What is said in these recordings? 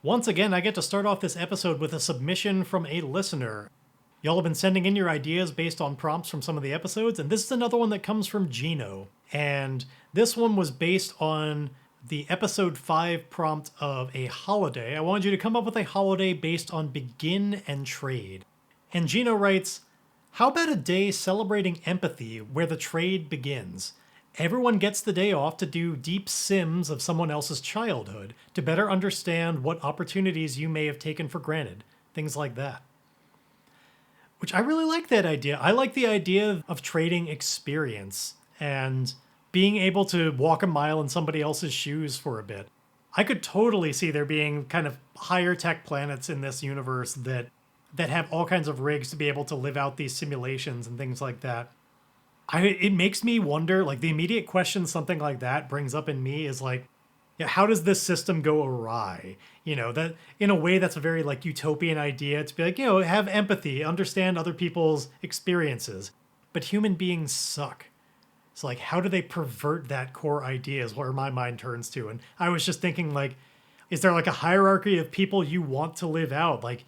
Once again, I get to start off this episode with a submission from a listener. Y'all have been sending in your ideas based on prompts from some of the episodes, and this is another one that comes from Gino. And this one was based on the episode 5 prompt of a holiday. I wanted you to come up with a holiday based on begin and trade. And Gino writes, how about a day celebrating empathy where the trade begins? Everyone gets the day off to do deep sims of someone else's childhood to better understand what opportunities you may have taken for granted. Things like that. Which I really like that idea. I like the idea of trading experience and being able to walk a mile in somebody else's shoes for a bit. I could totally see there being kind of higher tech planets in this universe that have all kinds of rigs to be able to live out these simulations and things like that. It makes me wonder, like the immediate question something like that brings up in me is like, yeah, how does this system go awry? You know, that in a way that's a very like utopian idea to be like, you know, have empathy, understand other people's experiences. But human beings suck. So like, how do they pervert that core idea is where my mind turns to. And I was just thinking like, is there like a hierarchy of people you want to live out? Like,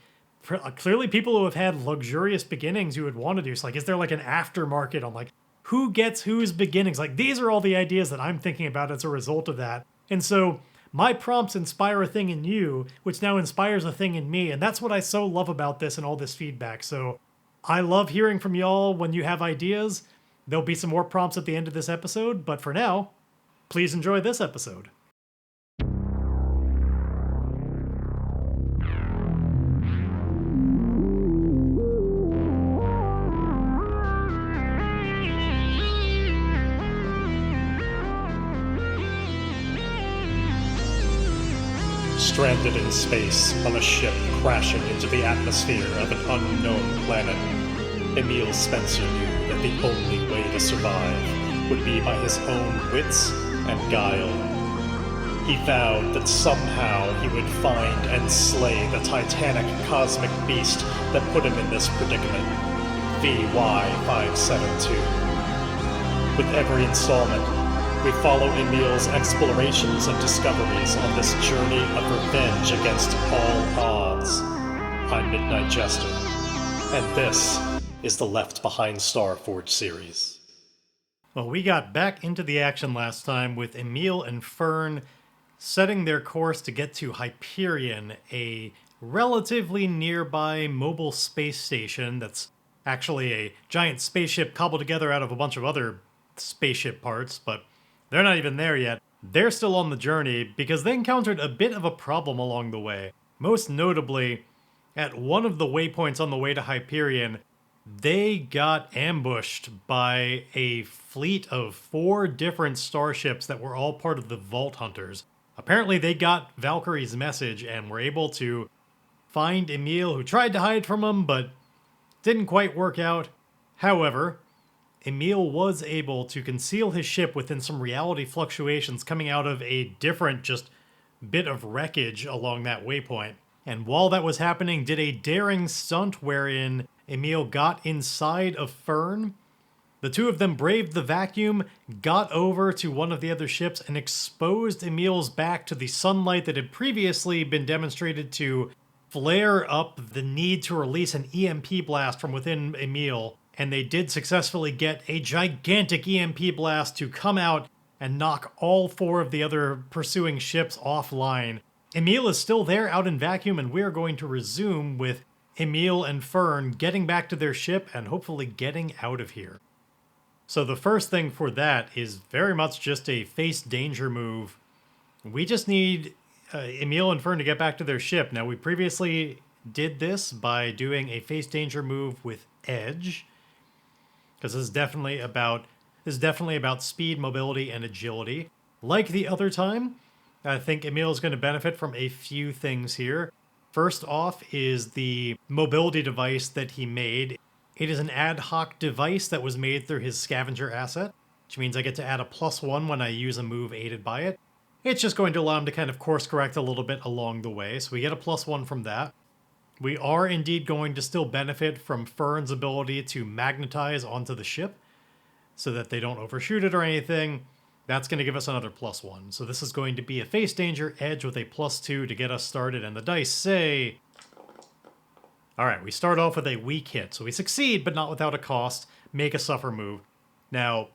clearly people who have had luxurious beginnings you would want to do. So like, is there like an aftermarket on like, who gets whose beginnings? Like, these are all the ideas that I'm thinking about as a result of that. And so my prompts inspire a thing in you, which now inspires a thing in me. And that's what I so love about this and all this feedback. So I love hearing from y'all when you have ideas. There'll be some more prompts at the end of this episode. But for now, please enjoy this episode. Stranded in space on a ship crashing into the atmosphere of an unknown planet, Emile Spencer knew that the only way to survive would be by his own wits and guile. He vowed that somehow he would find and slay the titanic cosmic beast that put him in this predicament, VY572. With every installment, we follow Emile's explorations and discoveries on this journey of revenge against all odds. I'm Midnight Jester, and this is the Left Behind Starforge series. Well, we got back into the action last time with Emile and Fern setting their course to get to Hyperion, a relatively nearby mobile space station that's actually a giant spaceship cobbled together out of a bunch of other spaceship parts, but they're not even there yet. They're still on the journey because they encountered a bit of a problem along the way. Most notably, at one of the waypoints on the way to Hyperion, they got ambushed by a fleet of 4 different starships that were all part of the Vault Hunters. Apparently they got Valkyrie's message and were able to find Emile, who tried to hide from them, but didn't quite work out. However, Emile was able to conceal his ship within some reality fluctuations coming out of a different just bit of wreckage along that waypoint. And while that was happening, did a daring stunt wherein Emile got inside of Fern. The two of them braved the vacuum, got over to one of the other ships, and exposed Emile's back to the sunlight that had previously been demonstrated to flare up the need to release an EMP blast from within Emile. And they did successfully get a gigantic EMP blast to come out and knock all 4 of the other pursuing ships offline. Emile is still there out in vacuum, and we're going to resume with Emile and Fern getting back to their ship and hopefully getting out of here. So the first thing for that is very much just a face danger move. We just need Emile and Fern to get back to their ship. Now, we previously did this by doing a face danger move with Edge, because this is definitely about speed, mobility, and agility. Like the other time, I think Emile is going to benefit from a few things here. First off is the mobility device that he made. It is an ad hoc device that was made through his scavenger asset, which means I get to add a +1 when I use a move aided by it. It's just going to allow him to kind of course correct a little bit along the way, so we get a +1 from that. We are indeed going to still benefit from Fern's ability to magnetize onto the ship so that they don't overshoot it or anything. That's going to give us another +1. So this is going to be a face danger edge with a +2 to get us started. And the dice say... All right, we start off with a weak hit. So we succeed, but not without a cost. Make a suffer move. Now,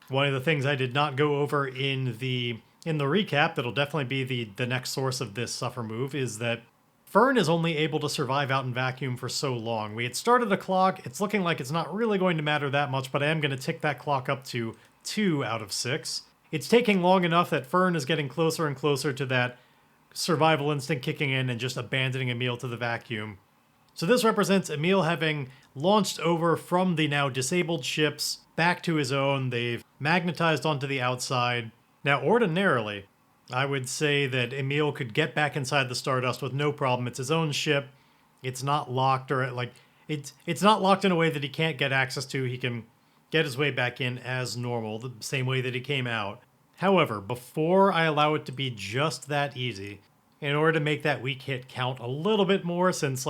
one of the things I did not go over in the recap, that'll definitely be the next source of this suffer move, is that Fern is only able to survive out in vacuum for so long. We had started a clock. It's looking like it's not really going to matter that much, but I am going to tick that clock up to 2 out of 6. It's taking long enough that Fern is getting closer and closer to that survival instinct kicking in and just abandoning Emile to the vacuum. So this represents Emile having launched over from the now disabled ships back to his own. They've magnetized onto the outside. Now, ordinarily, I would say that Emile could get back inside the Stardust with no problem. It's his own ship. It's not locked or it's not locked in a way that he can't get access to. He can get his way back in as normal, the same way that he came out. However, before I allow it to be just that easy, in order to make that weak hit count a little bit more, since,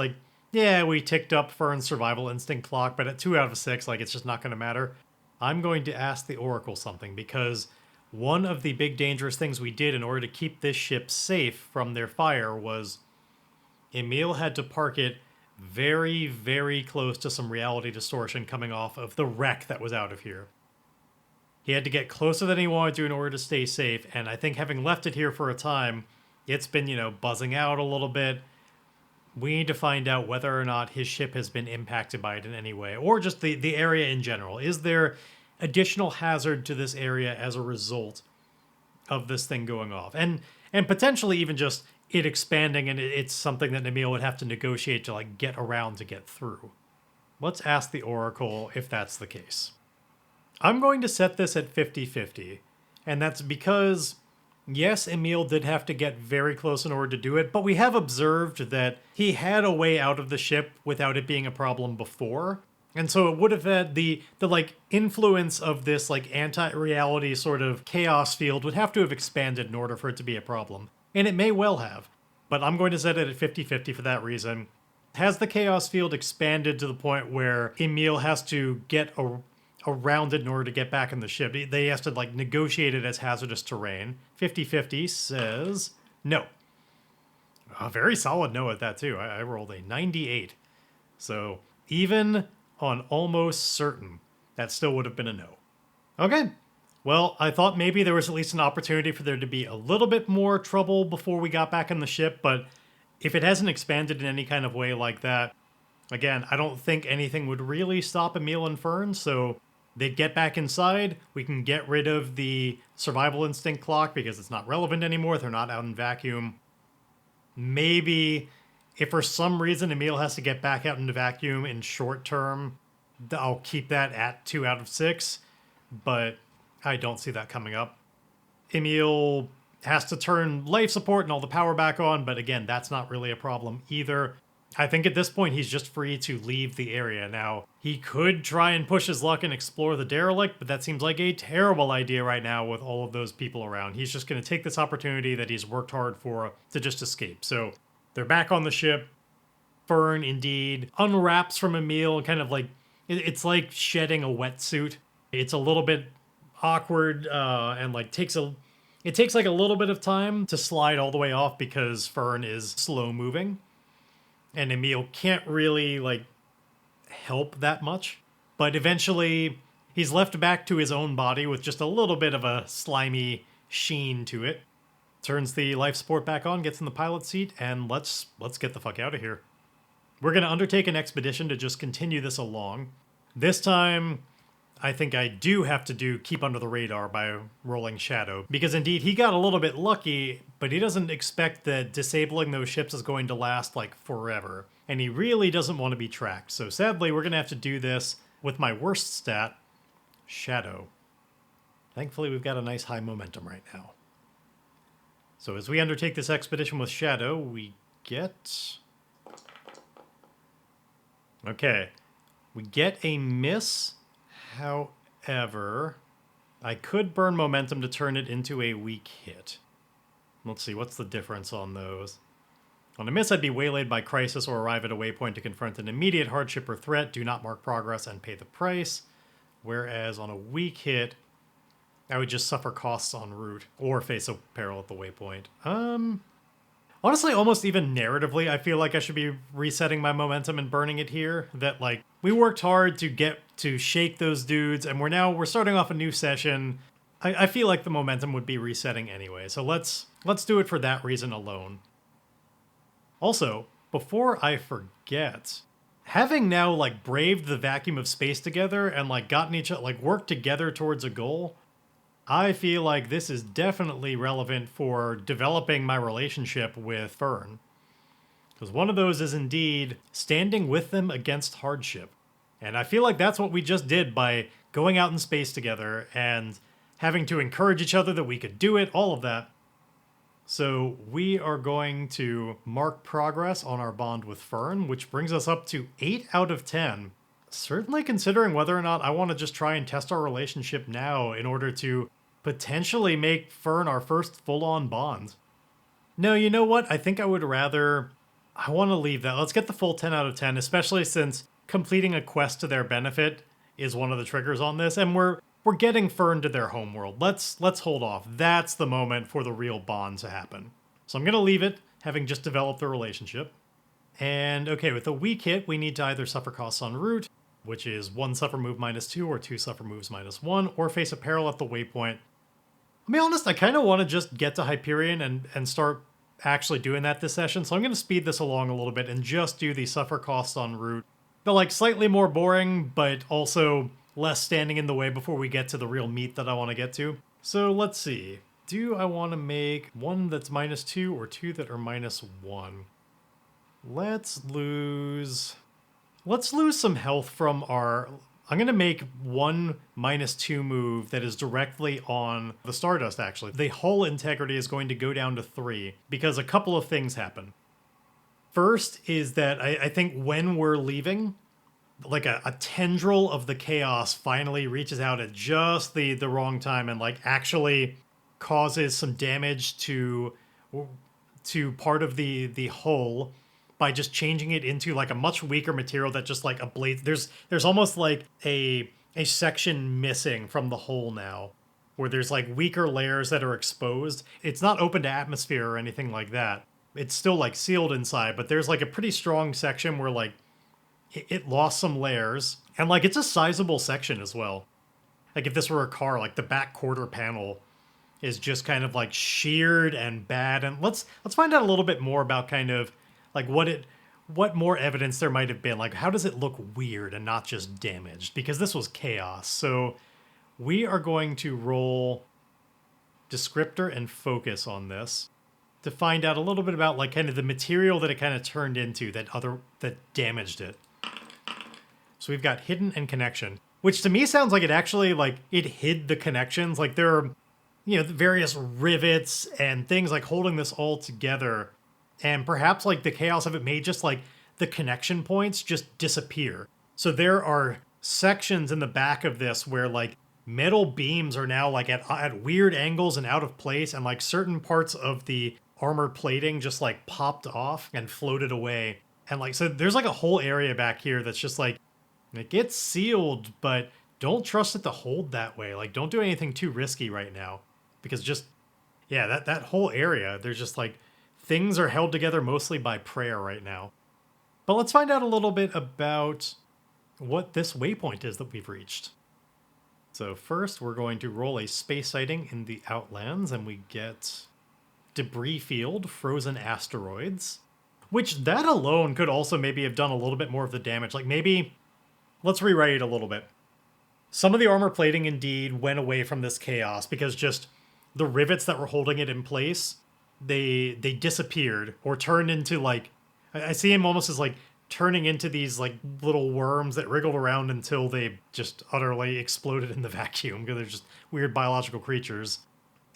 yeah, we ticked up Fern's survival instinct clock, but at 2 out of 6, it's just not going to matter, I'm going to ask the Oracle something, because one of the big dangerous things we did in order to keep this ship safe from their fire was Emile had to park it very, very close to some reality distortion coming off of the wreck that was out of here. He had to get closer than he wanted to in order to stay safe, and I think having left it here for a time, it's been, buzzing out a little bit. We need to find out whether or not his ship has been impacted by it in any way, or just the area in general. Is there additional hazard to this area as a result of this thing going off? And potentially even just it expanding, and it's something that Emile would have to negotiate to get around to get through. Let's ask the Oracle if that's the case. I'm going to set this at 50-50, and that's because, yes, Emile did have to get very close in order to do it, but we have observed that he had a way out of the ship without it being a problem before. And so it would have had the influence of this anti-reality sort of chaos field would have to have expanded in order for it to be a problem. And it may well have, but I'm going to set it at 50-50 for that reason. Has the chaos field expanded to the point where Emile has to get around it in order to get back in the ship? They has to negotiate it as hazardous terrain. 50-50 says no. A very solid no at that too. I rolled a 98. So even on almost certain, that still would have been a no. Okay. Well, I thought maybe there was at least an opportunity for there to be a little bit more trouble before we got back in the ship, but if it hasn't expanded in any kind of way like that, again, I don't think anything would really stop Emile and Fern, so they'd get back inside. We can get rid of the survival instinct clock because it's not relevant anymore. They're not out in vacuum. Maybe if for some reason Emile has to get back out into vacuum in short term, I'll keep that at 2 out of 6, but I don't see that coming up. Emile has to turn life support and all the power back on, but again, that's not really a problem either. I think at this point he's just free to leave the area. Now, he could try and push his luck and explore the derelict, but that seems like a terrible idea right now with all of those people around. He's just going to take this opportunity that he's worked hard for to just escape. So they're back on the ship. Fern, indeed, unwraps from Emile and kind of it's like shedding a wetsuit. It's a little bit awkward and it takes a little bit of time to slide all the way off because Fern is slow moving. And Emile can't really, help that much. But eventually, he's left back to his own body with just a little bit of a slimy sheen to it. Turns the life support back on, gets in the pilot seat, and let's get the fuck out of here. We're going to undertake an expedition to just continue this along. This time, I think I do have to keep under the radar by rolling Shadow, because indeed he got a little bit lucky, but he doesn't expect that disabling those ships is going to last forever, and he really doesn't want to be tracked. So sadly, we're going to have to do this with my worst stat, Shadow. Thankfully, we've got a nice high momentum right now. So as we undertake this expedition with Shadow, we get... Okay, we get a miss. However, I could burn momentum to turn it into a weak hit. Let's see, what's the difference on those? On a miss, I'd be waylaid by crisis or arrive at a waypoint to confront an immediate hardship or threat, do not mark progress, and pay the price. Whereas on a weak hit, I would just suffer costs en route or face a peril at the waypoint. Honestly, almost even narratively, I feel like I should be resetting my momentum and burning it here. That, like, we worked hard to get to shake those dudes, and we're starting off a new session. I feel like the momentum would be resetting anyway, so let's do it for that reason alone. Also, before I forget, having now, like, braved the vacuum of space together and, like, gotten each other, like, worked together towards a goal, I feel like this is definitely relevant for developing my relationship with Fern. Because one of those is indeed standing with them against hardship. And I feel like that's what we just did by going out in space together and having to encourage each other that we could do it, all of that. So we are going to mark progress on our bond with Fern, which brings us up to 8 out of 10. Certainly considering whether or not I want to just try and test our relationship now in order to potentially make Fern our first full-on bond. No, you know what? I think I would rather... I want to leave that. Let's get the full 10 out of 10, especially since completing a quest to their benefit is one of the triggers on this, and we're getting Fern to their homeworld. Let's hold off. That's the moment for the real bond to happen. So I'm going to leave it, having just developed the relationship. And okay, with a weak hit, we need to either suffer costs en route, which is 1 suffer move -2 or 2 suffer moves -1, or face a peril at the waypoint. I'll be honest, I kind of want to just get to Hyperion and start actually doing that this session, so I'm going to speed this along a little bit and just do the suffer costs en route. They're, like, slightly more boring, but also less standing in the way before we get to the real meat that I want to get to. So let's see. Do I want to make one that's -2 or 2 that are -1? Let's lose some health from our... I'm going to make one -2 move that is directly on the Stardust, actually. The hull integrity is going to go down to 3 because a couple of things happen. First is that I think when we're leaving, like a tendril of the chaos finally reaches out at just the wrong time and, like, actually causes some damage to part of the hull by just changing it into, like, a much weaker material that just, like, ablates. There's almost like a section missing from the hull now, where there's, like, weaker layers that are exposed. It's not open to atmosphere or anything like that. It's still, like, sealed inside, but there's, like, a pretty strong section where, like, it lost some layers. And, like, it's a sizable section as well. Like, if this were a car, like, the back quarter panel is just kind of, like, sheared and bad. And let's find out a little bit more about kind of, like, what more evidence there might have been. Like, how does it look weird and not just damaged? Because this was chaos. So we are going to roll descriptor and focus on this to find out a little bit about, like, kind of the material that it kind of turned into that damaged it. So we've got hidden and connection, which to me sounds like it actually, like, it hid the connections. Like, there are, you know, various rivets and things, like, holding this all together. And perhaps, like, the chaos of it made just, like, the connection points just disappear. So there are sections in the back of this where, like, metal beams are now, like, at weird angles and out of place, and, like, certain parts of the armor plating just, like, popped off and floated away. And, like, so there's, like, a whole area back here that's just, like, it gets sealed, but don't trust it to hold that way. Like, don't do anything too risky right now. Because just, yeah, that whole area, there's just, like, things are held together mostly by prayer right now. But let's find out a little bit about what this waypoint is that we've reached. So first, we're going to roll a space sighting in the Outlands, and we get debris field, frozen asteroids, which that alone could also maybe have done a little bit more of the damage. Like, maybe, let's rewrite it a little bit. Some of the armor plating indeed went away from this chaos because just the rivets that were holding it in place, they disappeared or turned into, like, I see him almost as, like, turning into these, like, little worms that wriggled around until they just utterly exploded in the vacuum because they're just weird biological creatures.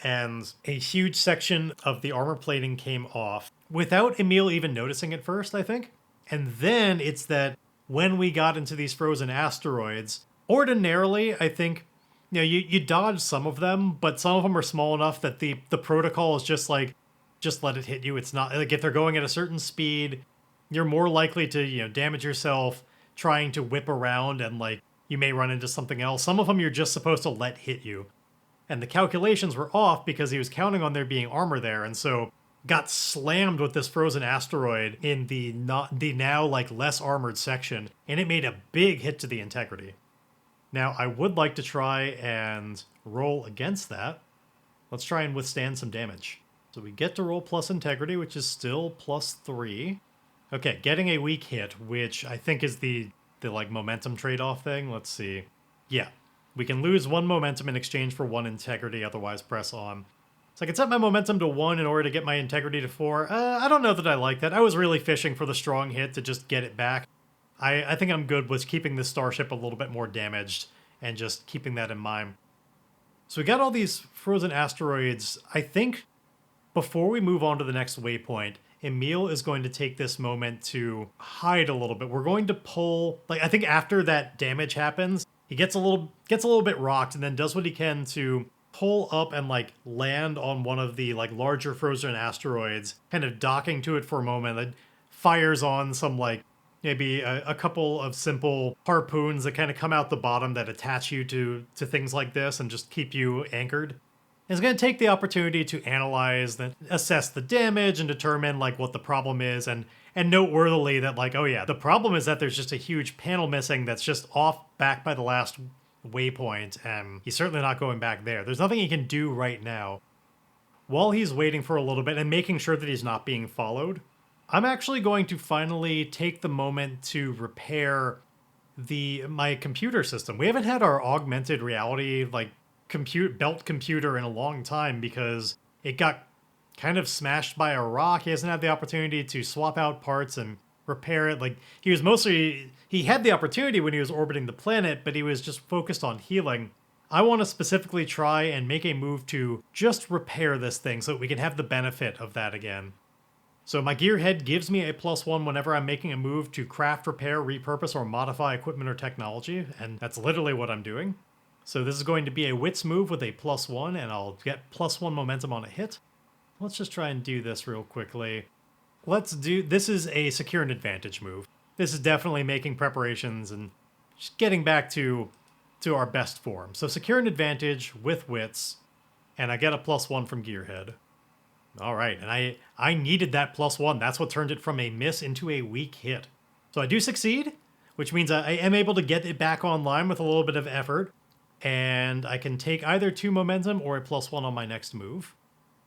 And a huge section of the armor plating came off without Emile even noticing it first, I think. And then it's that when we got into these frozen asteroids, ordinarily, I think, you know, you dodge some of them, but some of them are small enough that the protocol is just like, just let it hit you. It's not, like, if they're going at a certain speed, you're more likely to, you know, damage yourself trying to whip around, and, like, you may run into something else. Some of them you're just supposed to let hit you. and the calculations were off because he was counting on there being armor there, and so got slammed with this frozen asteroid in the now like less armored section, and it made a big hit to the integrity. Now, I would like to try and roll against that. Let's try and withstand some damage. So we get to roll plus integrity, which is still +3. Okay, getting a weak hit, which I think is the like momentum trade-off thing. Let's see. Yeah, we can lose 1 momentum in exchange for 1 integrity, otherwise press on. So I can set my momentum to 1 in order to get my integrity to 4. I don't know that I like that. I was really fishing for the strong hit to just get it back. I think I'm good with keeping this starship a little bit more damaged and just keeping that in mind. So we got all these frozen asteroids. I think before we move on to the next waypoint, Emile is going to take this moment to hide a little bit. We're going to pull, like, I think after that damage happens, he gets a little bit rocked and then does what he can to pull up and like land on one of the like larger frozen asteroids, kind of docking to it for a moment, that fires on some like maybe a couple of simple harpoons that kind of come out the bottom that attach you to things like this and just keep you anchored. It's going to take the opportunity to analyze, assess the damage, and determine like what the problem is, and noteworthily that like, oh yeah, the problem is that there's just a huge panel missing that's just off back by the last waypoint, and he's certainly not going back there. There's nothing he can do right now. While he's waiting for a little bit and making sure that he's not being followed, I'm actually going to finally take the moment to repair my computer system. We haven't had our augmented reality like belt computer in a long time because it got kind of smashed by a rock. He hasn't had the opportunity to swap out parts and repair it. Like, he had the opportunity when he was orbiting the planet, but he was just focused on healing. I want to specifically try and make a move to just repair this thing so that we can have the benefit of that again. So my gearhead gives me a +1 whenever I'm making a move to craft, repair, repurpose, or modify equipment or technology, and that's literally what I'm doing. So this is going to be a wits move with a +1, and I'll get +1 momentum on a hit. Let's just try and do this real quickly. This is a secure an advantage move. This is definitely making preparations and just getting back to our best form. So secure an advantage with wits, and I get a +1 from gearhead. All right, and I needed that +1. That's what turned it from a miss into a weak hit. So I do succeed, which means I am able to get it back online with a little bit of effort, and I can take either 2 momentum or a +1 on my next move.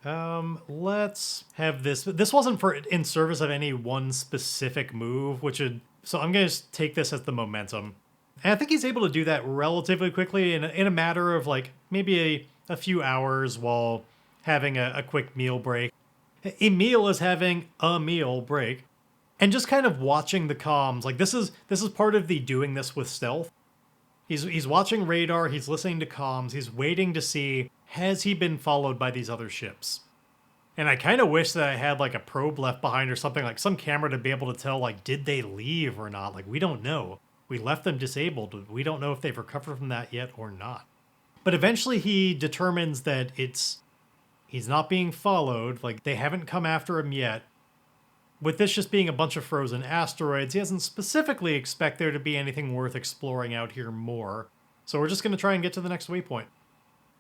Let's have this. This wasn't in service of any one specific move, so I'm going to take this as the momentum. And I think he's able to do that relatively quickly in a matter of like maybe a few hours while having a quick meal break. Emile is having a meal break and just kind of watching the comms. Like this is part of the doing this with stealth. He's watching radar, he's listening to comms, he's waiting to see, has he been followed by these other ships? And I kind of wish that I had like a probe left behind or something, like some camera to be able to tell, like, did they leave or not? Like, we don't know. We left them disabled. We don't know if they've recovered from that yet or not. But eventually he determines that he's not being followed, like they haven't come after him yet. With this just being a bunch of frozen asteroids, he doesn't specifically expect there to be anything worth exploring out here more. So we're just going to try and get to the next waypoint.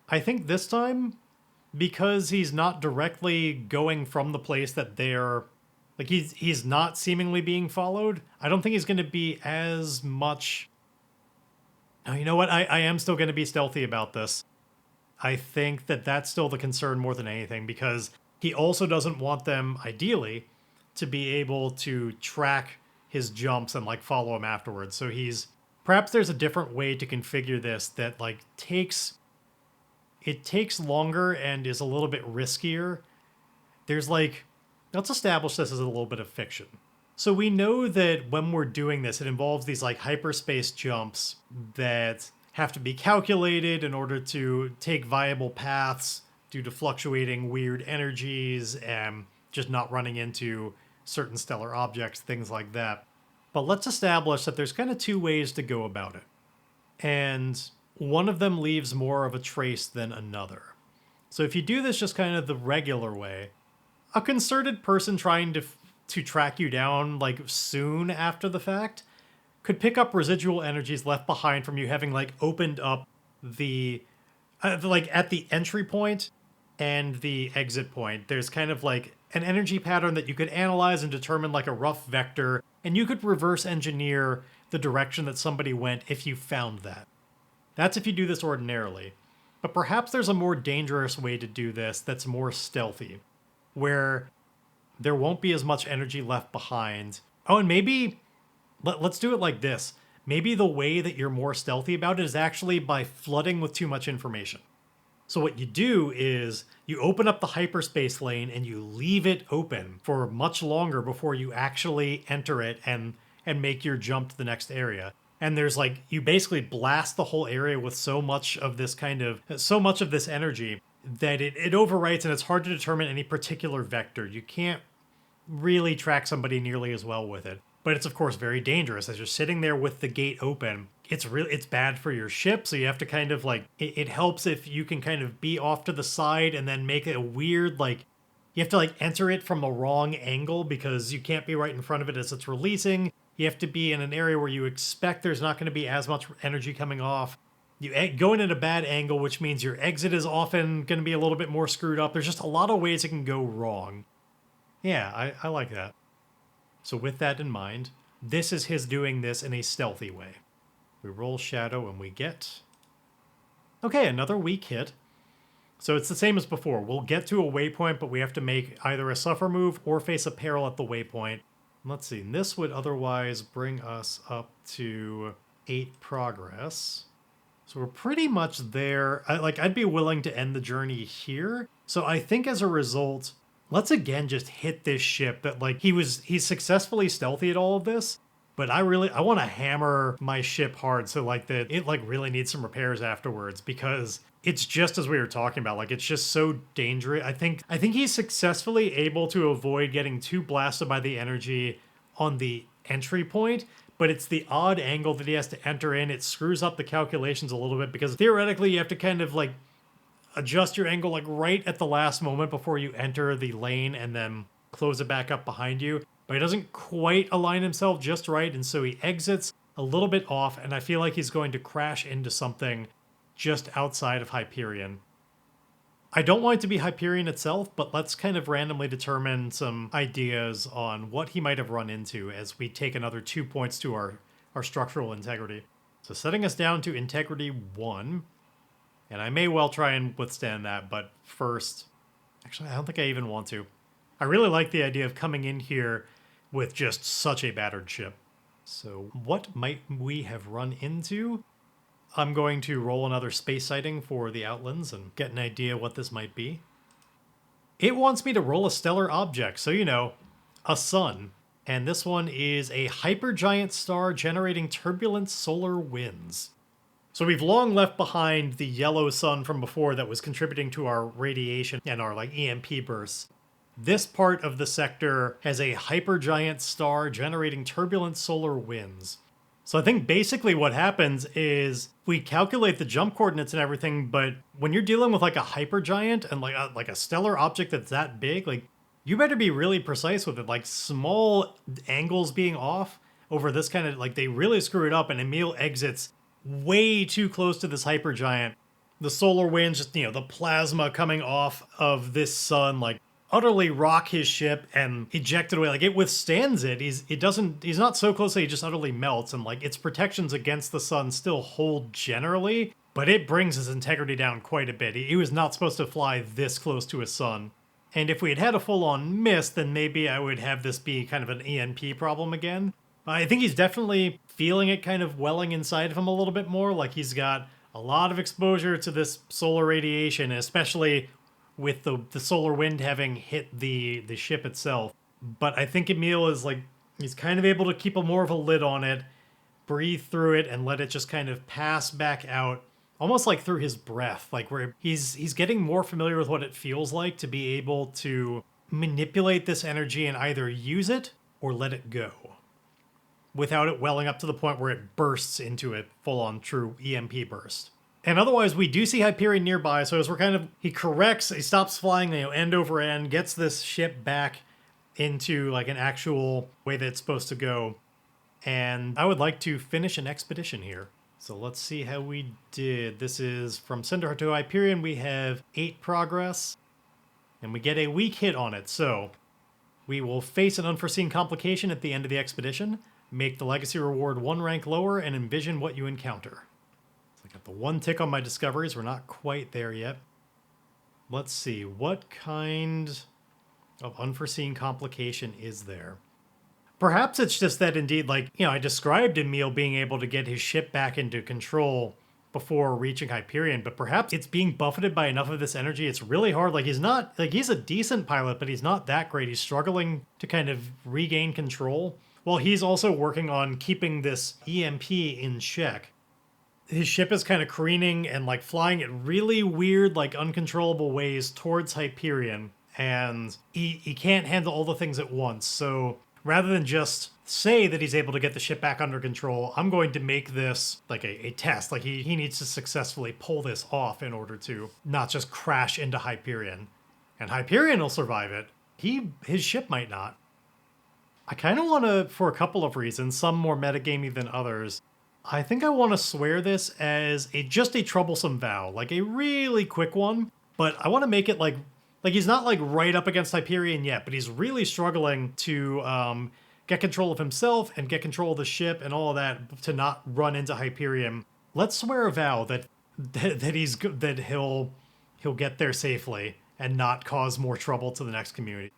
I think this time, because he's not directly going from the place that they're... Like, he's not seemingly being followed, I don't think he's going to be as much... Now, you know what? I am still going to be stealthy about this. I think that that's still the concern more than anything, because he also doesn't want them, ideally, to be able to track his jumps and like follow him afterwards. So perhaps there's a different way to configure this that like takes longer and is a little bit riskier. Let's establish this as a little bit of fiction. So we know that when we're doing this, it involves these like hyperspace jumps that have to be calculated in order to take viable paths due to fluctuating weird energies and just not running into certain stellar objects, things like that. But let's establish that there's kind of 2 ways to go about it. And one of them leaves more of a trace than another. So if you do this just kind of the regular way, a concerted person trying to track you down like soon after the fact could pick up residual energies left behind from you having like opened up the like at the entry point and the exit point, there's kind of like an energy pattern that you could analyze and determine like a rough vector, and you could reverse engineer the direction that somebody went if you found that. That's if you do this ordinarily. But perhaps there's a more dangerous way to do this that's more stealthy, where there won't be as much energy left behind. Oh, and maybe let's do it like this. Maybe the way that you're more stealthy about it is actually by flooding with too much information. So what you do is you open up the hyperspace lane and you leave it open for much longer before you actually enter it and make your jump to the next area. And there's like, you basically blast the whole area with so much of this energy that it overwrites, and it's hard to determine any particular vector. You can't really track somebody nearly as well with it. But it's of course very dangerous as you're sitting there with the gate open. It's bad for your ship, so you have to kind of like, it helps if you can kind of be off to the side and then make a weird, like, you have to like enter it from the wrong angle because you can't be right in front of it as it's releasing. You have to be in an area where you expect there's not going to be as much energy coming off. You go in at a bad angle, which means your exit is often going to be a little bit more screwed up. There's just a lot of ways it can go wrong. Yeah, I like that. So with that in mind, this is his doing this in a stealthy way. We roll shadow and we get... Okay, another weak hit. So it's the same as before. We'll get to a waypoint, but we have to make either a suffer move or face a peril at the waypoint. Let's see, this would otherwise bring us up to 8 progress. So we're pretty much there. I'd be willing to end the journey here. So I think as a result, let's again just hit this ship that like he's successfully stealthy at all of this, but I want to hammer my ship hard so like that it like really needs some repairs afterwards, because it's just as we were talking about, like it's just so dangerous. I think he's successfully able to avoid getting too blasted by the energy on the entry point, but it's the odd angle that he has to enter in. It screws up the calculations a little bit because theoretically you have to kind of like adjust your angle like right at the last moment before you enter the lane and then close it back up behind you. But he doesn't quite align himself just right, and so he exits a little bit off, and I feel like he's going to crash into something just outside of Hyperion. I don't want it to be Hyperion itself, but let's kind of randomly determine some ideas on what he might have run into as we take another 2 points to our structural integrity. So setting us down to integrity 1, and I may well try and withstand that, but first, actually I don't think I even want to. I really like the idea of coming in here with just such a battered ship. So what might we have run into? I'm going to roll another space sighting for the Outlands and get an idea what this might be. It wants me to roll a stellar object, so you know, a sun. And this one is a hypergiant star generating turbulent solar winds. So we've long left behind the yellow sun from before that was contributing to our radiation and our like EMP bursts. This part of the sector has a hypergiant star generating turbulent solar winds. So I think basically what happens is we calculate the jump coordinates and everything, but when you're dealing with like a hypergiant and like a stellar object that's that big, like you better be really precise with it. Like small angles being off over this kind of like they really screw it up, and Emile exits way too close to this hypergiant. The solar winds, just the plasma coming off of this sun, like utterly rock his ship and eject it away. Like it withstands it. He's not so close that he just utterly melts, and like its protections against the sun still hold generally, but it brings his integrity down quite a bit. He was not supposed to fly this close to his sun. And if we had had a full-on miss, then maybe I would have this be kind of an EMP problem again. I think he's definitely feeling it kind of welling inside of him a little bit more. Like he's got a lot of exposure to this solar radiation, especially with the solar wind having hit the ship itself. But I think Emile is like, he's kind of able to keep more of a lid on it, breathe through it, and let it just kind of pass back out, almost like through his breath, like where he's getting more familiar with what it feels like to be able to manipulate this energy and either use it or let it go without it welling up to the point where it bursts into a full-on true EMP burst. And otherwise, we do see Hyperion nearby, so as he corrects, he stops flying, end over end, gets this ship back into like an actual way that it's supposed to go. And I would like to finish an expedition here. So let's see how we did. This is from Cinder to Hyperion. We have 8 progress, and we get a weak hit on it. So we will face an unforeseen complication at the end of the expedition, make the legacy reward 1 rank lower, and envision what you encounter. So I got the 1 tick on my discoveries. We're not quite there yet. Let's see, what kind of unforeseen complication is there? Perhaps it's just that indeed, like, I described Emile being able to get his ship back into control before reaching Hyperion, but perhaps it's being buffeted by enough of this energy. It's really hard. Like, he's a decent pilot, but he's not that great. He's struggling to kind of regain control. Well, he's also working on keeping this EMP in check. His ship is kind of careening and like flying at really weird, like uncontrollable ways towards Hyperion, and he can't handle all the things at once. So rather than just say that he's able to get the ship back under control, I'm going to make this like a test. Like he needs to successfully pull this off in order to not just crash into Hyperion. And Hyperion will survive it. His ship might not. I kind of want to, for a couple of reasons, some more metagamey than others, I think I want to swear this as just a troublesome vow, like a really quick one, but I want to make it like he's not like right up against Hyperion yet, but he's really struggling to get control of himself and get control of the ship and all of that to not run into Hyperion. Let's swear a vow that he'll get there safely and not cause more trouble to the next community.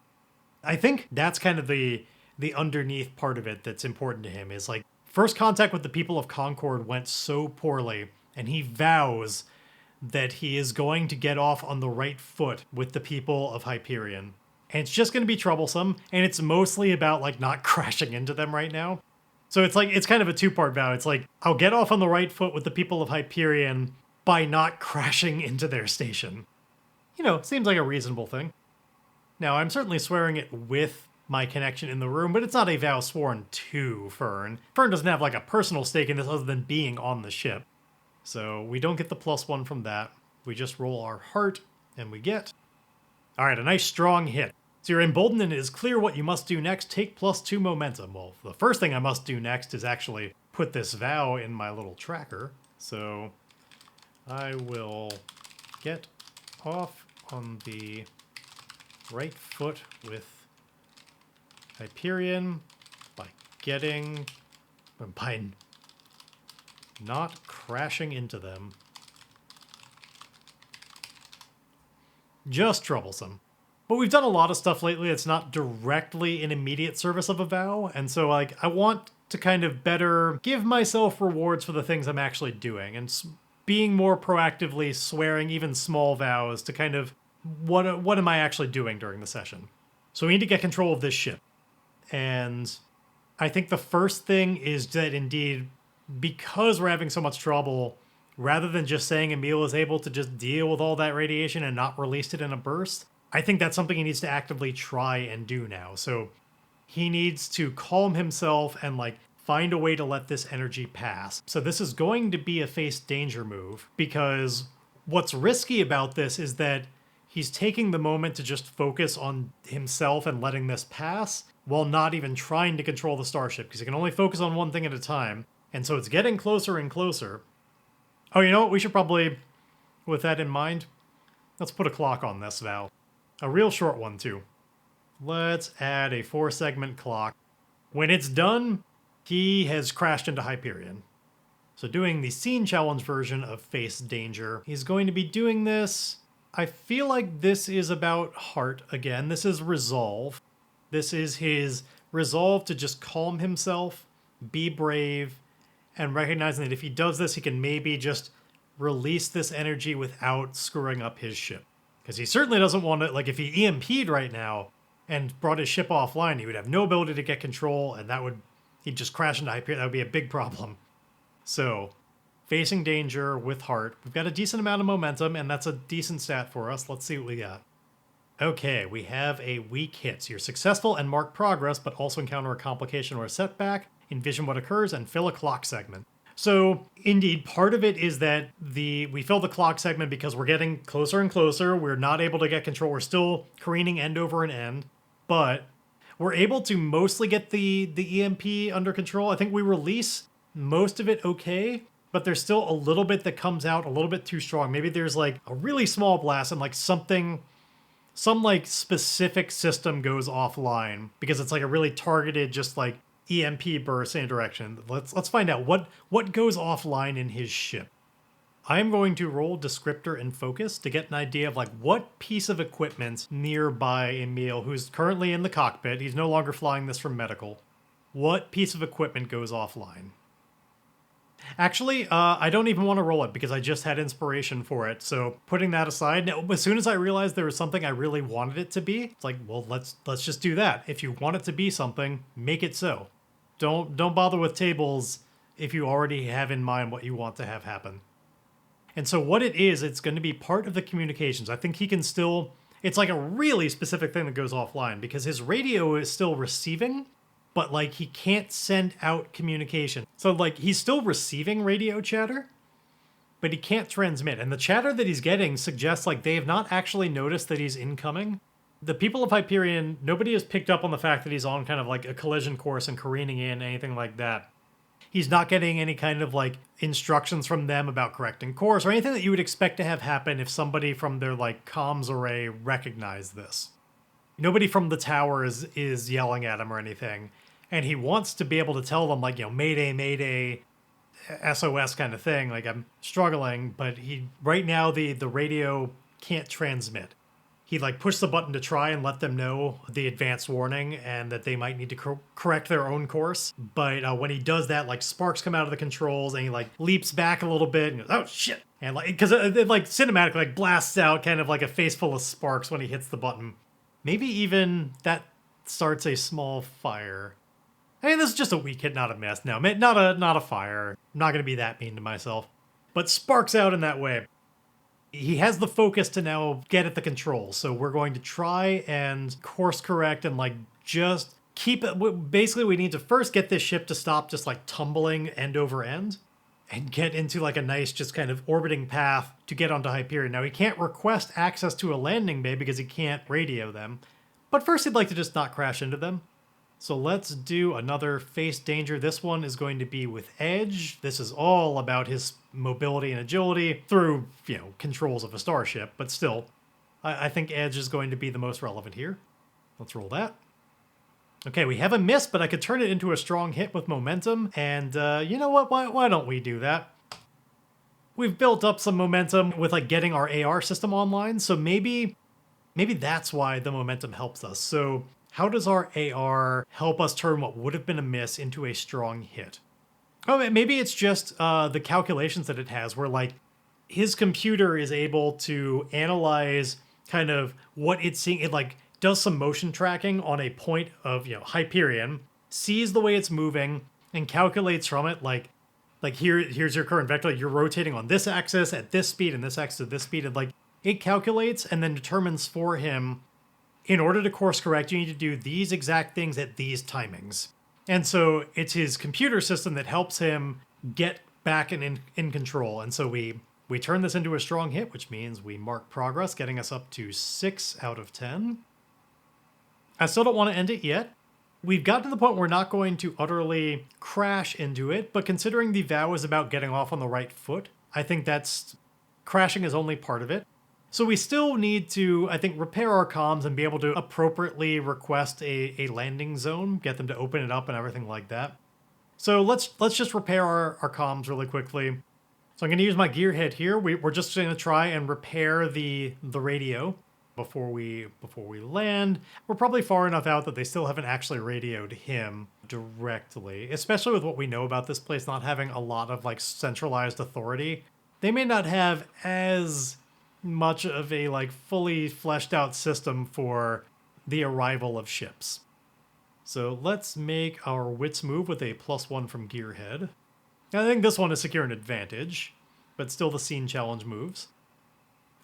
I think that's kind of the underneath part of it that's important to him, is like first contact with the people of Concord went so poorly, and he vows that he is going to get off on the right foot with the people of Hyperion. And it's just going to be troublesome, and it's mostly about like not crashing into them right now. So it's kind of a 2-part vow. It's like, I'll get off on the right foot with the people of Hyperion by not crashing into their station. Seems like a reasonable thing. Now, I'm certainly swearing it with my connection in the room, but it's not a vow sworn to Fern. Fern doesn't have like a personal stake in this other than being on the ship. So we don't get the +1 from that. We just roll our heart, and we get... Alright, a nice strong hit. So you're emboldened and it is clear what you must do next. Take +2 momentum. Well, the first thing I must do next is actually put this vow in my little tracker. So I will get off on the right foot with Hyperion by not crashing into them. Just troublesome. But we've done a lot of stuff lately that's not directly in immediate service of a vow, and so like I want to kind of better give myself rewards for the things I'm actually doing, and being more proactively swearing even small vows to kind of what am I actually doing during the session. So we need to get control of this ship. And I think the first thing is that indeed, because we're having so much trouble, rather than just saying Emile is able to just deal with all that radiation and not release it in a burst, I think that's something he needs to actively try and do now. So he needs to calm himself and like find a way to let this energy pass. So this is going to be a face danger move, because what's risky about this is that he's taking the moment to just focus on himself and letting this pass, while not even trying to control the starship, because he can only focus on one thing at a time. And so it's getting closer and closer. Oh, you know what? We should probably, with that in mind, let's put a clock on this vow. A real short one, too. Let's add a 4-segment clock. When it's done, he has crashed into Hyperion. So doing the scene challenge version of Face Danger, he's going to be doing this. I feel like this is about heart again. This is resolve. This is his resolve to just calm himself, be brave, and recognizing that if he does this, he can maybe just release this energy without screwing up his ship. Because he certainly doesn't want to, like, if he EMP'd right now and brought his ship offline, he would have no ability to get control, and he'd just crash into Hyperion. That would be a big problem. So, facing danger with heart. We've got a decent amount of momentum, and that's a decent stat for us. Let's see what we got. Okay, we have a weak hit. So you're successful and mark progress, but also encounter a complication or a setback, envision what occurs, and fill a clock segment. So, indeed, part of it is that we fill the clock segment because we're getting closer and closer. We're not able to get control. We're still careening end over an end, but we're able to mostly get the EMP under control. I think we release most of it okay, but there's still a little bit that comes out a little bit too strong. Maybe there's like a really small blast and like some like specific system goes offline because it's like a really targeted, just like EMP burst in a direction. Let's find out what goes offline in his ship. I'm going to roll descriptor and focus to get an idea of like what piece of equipment nearby Emile, who's currently in the cockpit, he's no longer flying this from medical, what piece of equipment goes offline. Actually, I don't even want to roll it because I just had inspiration for it. So putting that aside, now, as soon as I realized there was something I really wanted it to be, it's like, well, let's just do that. If you want it to be something, make it so. Don't bother with tables if you already have in mind what you want to have happen. And so what it is, it's going to be part of the communications. I think he can still, it's like a really specific thing that goes offline because his radio is still receiving, but like he can't send out communication. So like he's still receiving radio chatter, but he can't transmit. And the chatter that he's getting suggests like they have not actually noticed that he's incoming. The people of Hyperion, nobody has picked up on the fact that he's on kind of like a collision course and careening in, anything like that. He's not getting any kind of like instructions from them about correcting course or anything that you would expect to have happen if somebody from their like comms array recognized this. Nobody from the tower is yelling at him or anything. And he wants to be able to tell them like, you know, Mayday, Mayday, SOS kind of thing. Like I'm struggling, but right now the radio can't transmit. He like pushed the button to try and let them know the advanced warning and that they might need to correct their own course. But when he does that, like sparks come out of the controls and he like leaps back a little bit and goes, oh shit. And like, because it like cinematically like blasts out kind of like a face full of sparks when he hits the button. Maybe even that starts a small fire. I mean, this is just a weak hit, not a miss. No, not a fire. I'm not going to be that mean to myself. But sparks out in that way. He has the focus to now get at the controls, so we're going to try and course correct and like just keep it. Basically, we need to first get this ship to stop just like tumbling end over end and get into like a nice just kind of orbiting path to get onto Hyperion. Now, he can't request access to a landing bay because he can't radio them, but first he'd like to just not crash into them. So let's do another face danger. This one is going to be with Edge. This is all about his mobility and agility through, you know, controls of a starship, but still, I think Edge is going to be the most relevant here. Let's roll that. Okay, we have a miss, but I could turn it into a strong hit with momentum, and you know what? Why don't we do that? We've built up some momentum with like getting our AR system online, so maybe that's why the momentum helps us. So how does our AR help us turn what would have been a miss into a strong hit? Oh, maybe it's just the calculations that it has, where like his computer is able to analyze kind of what it's seeing. It like does some motion tracking on a point of, you know, Hyperion, sees the way it's moving, and calculates from it like here's your current vector. Like, you're rotating on this axis at this speed and this axis at this speed, and like it calculates and then determines for him, in order to course correct, you need to do these exact things at these timings. And so it's his computer system that helps him get back and in control. And so we turn this into a strong hit, which means we mark progress, getting us up to 6 out of 10. I still don't want to end it yet. We've gotten to the point where we're not going to utterly crash into it, but considering the vow is about getting off on the right foot, I think that's crashing is only part of it. So we still need to, I think, repair our comms and be able to appropriately request a landing zone, get them to open it up and everything like that. So let's just repair our comms really quickly. So I'm going to use my gearhead here. We're just going to try and repair the radio before we land. We're probably far enough out that they still haven't actually radioed him directly, especially with what we know about this place not having a lot of like centralized authority. They may not have as much of a like fully fleshed out system for the arrival of ships. So let's make our wits move with a +1 from gearhead. I think this one is secure an advantage, but still the scene challenge moves.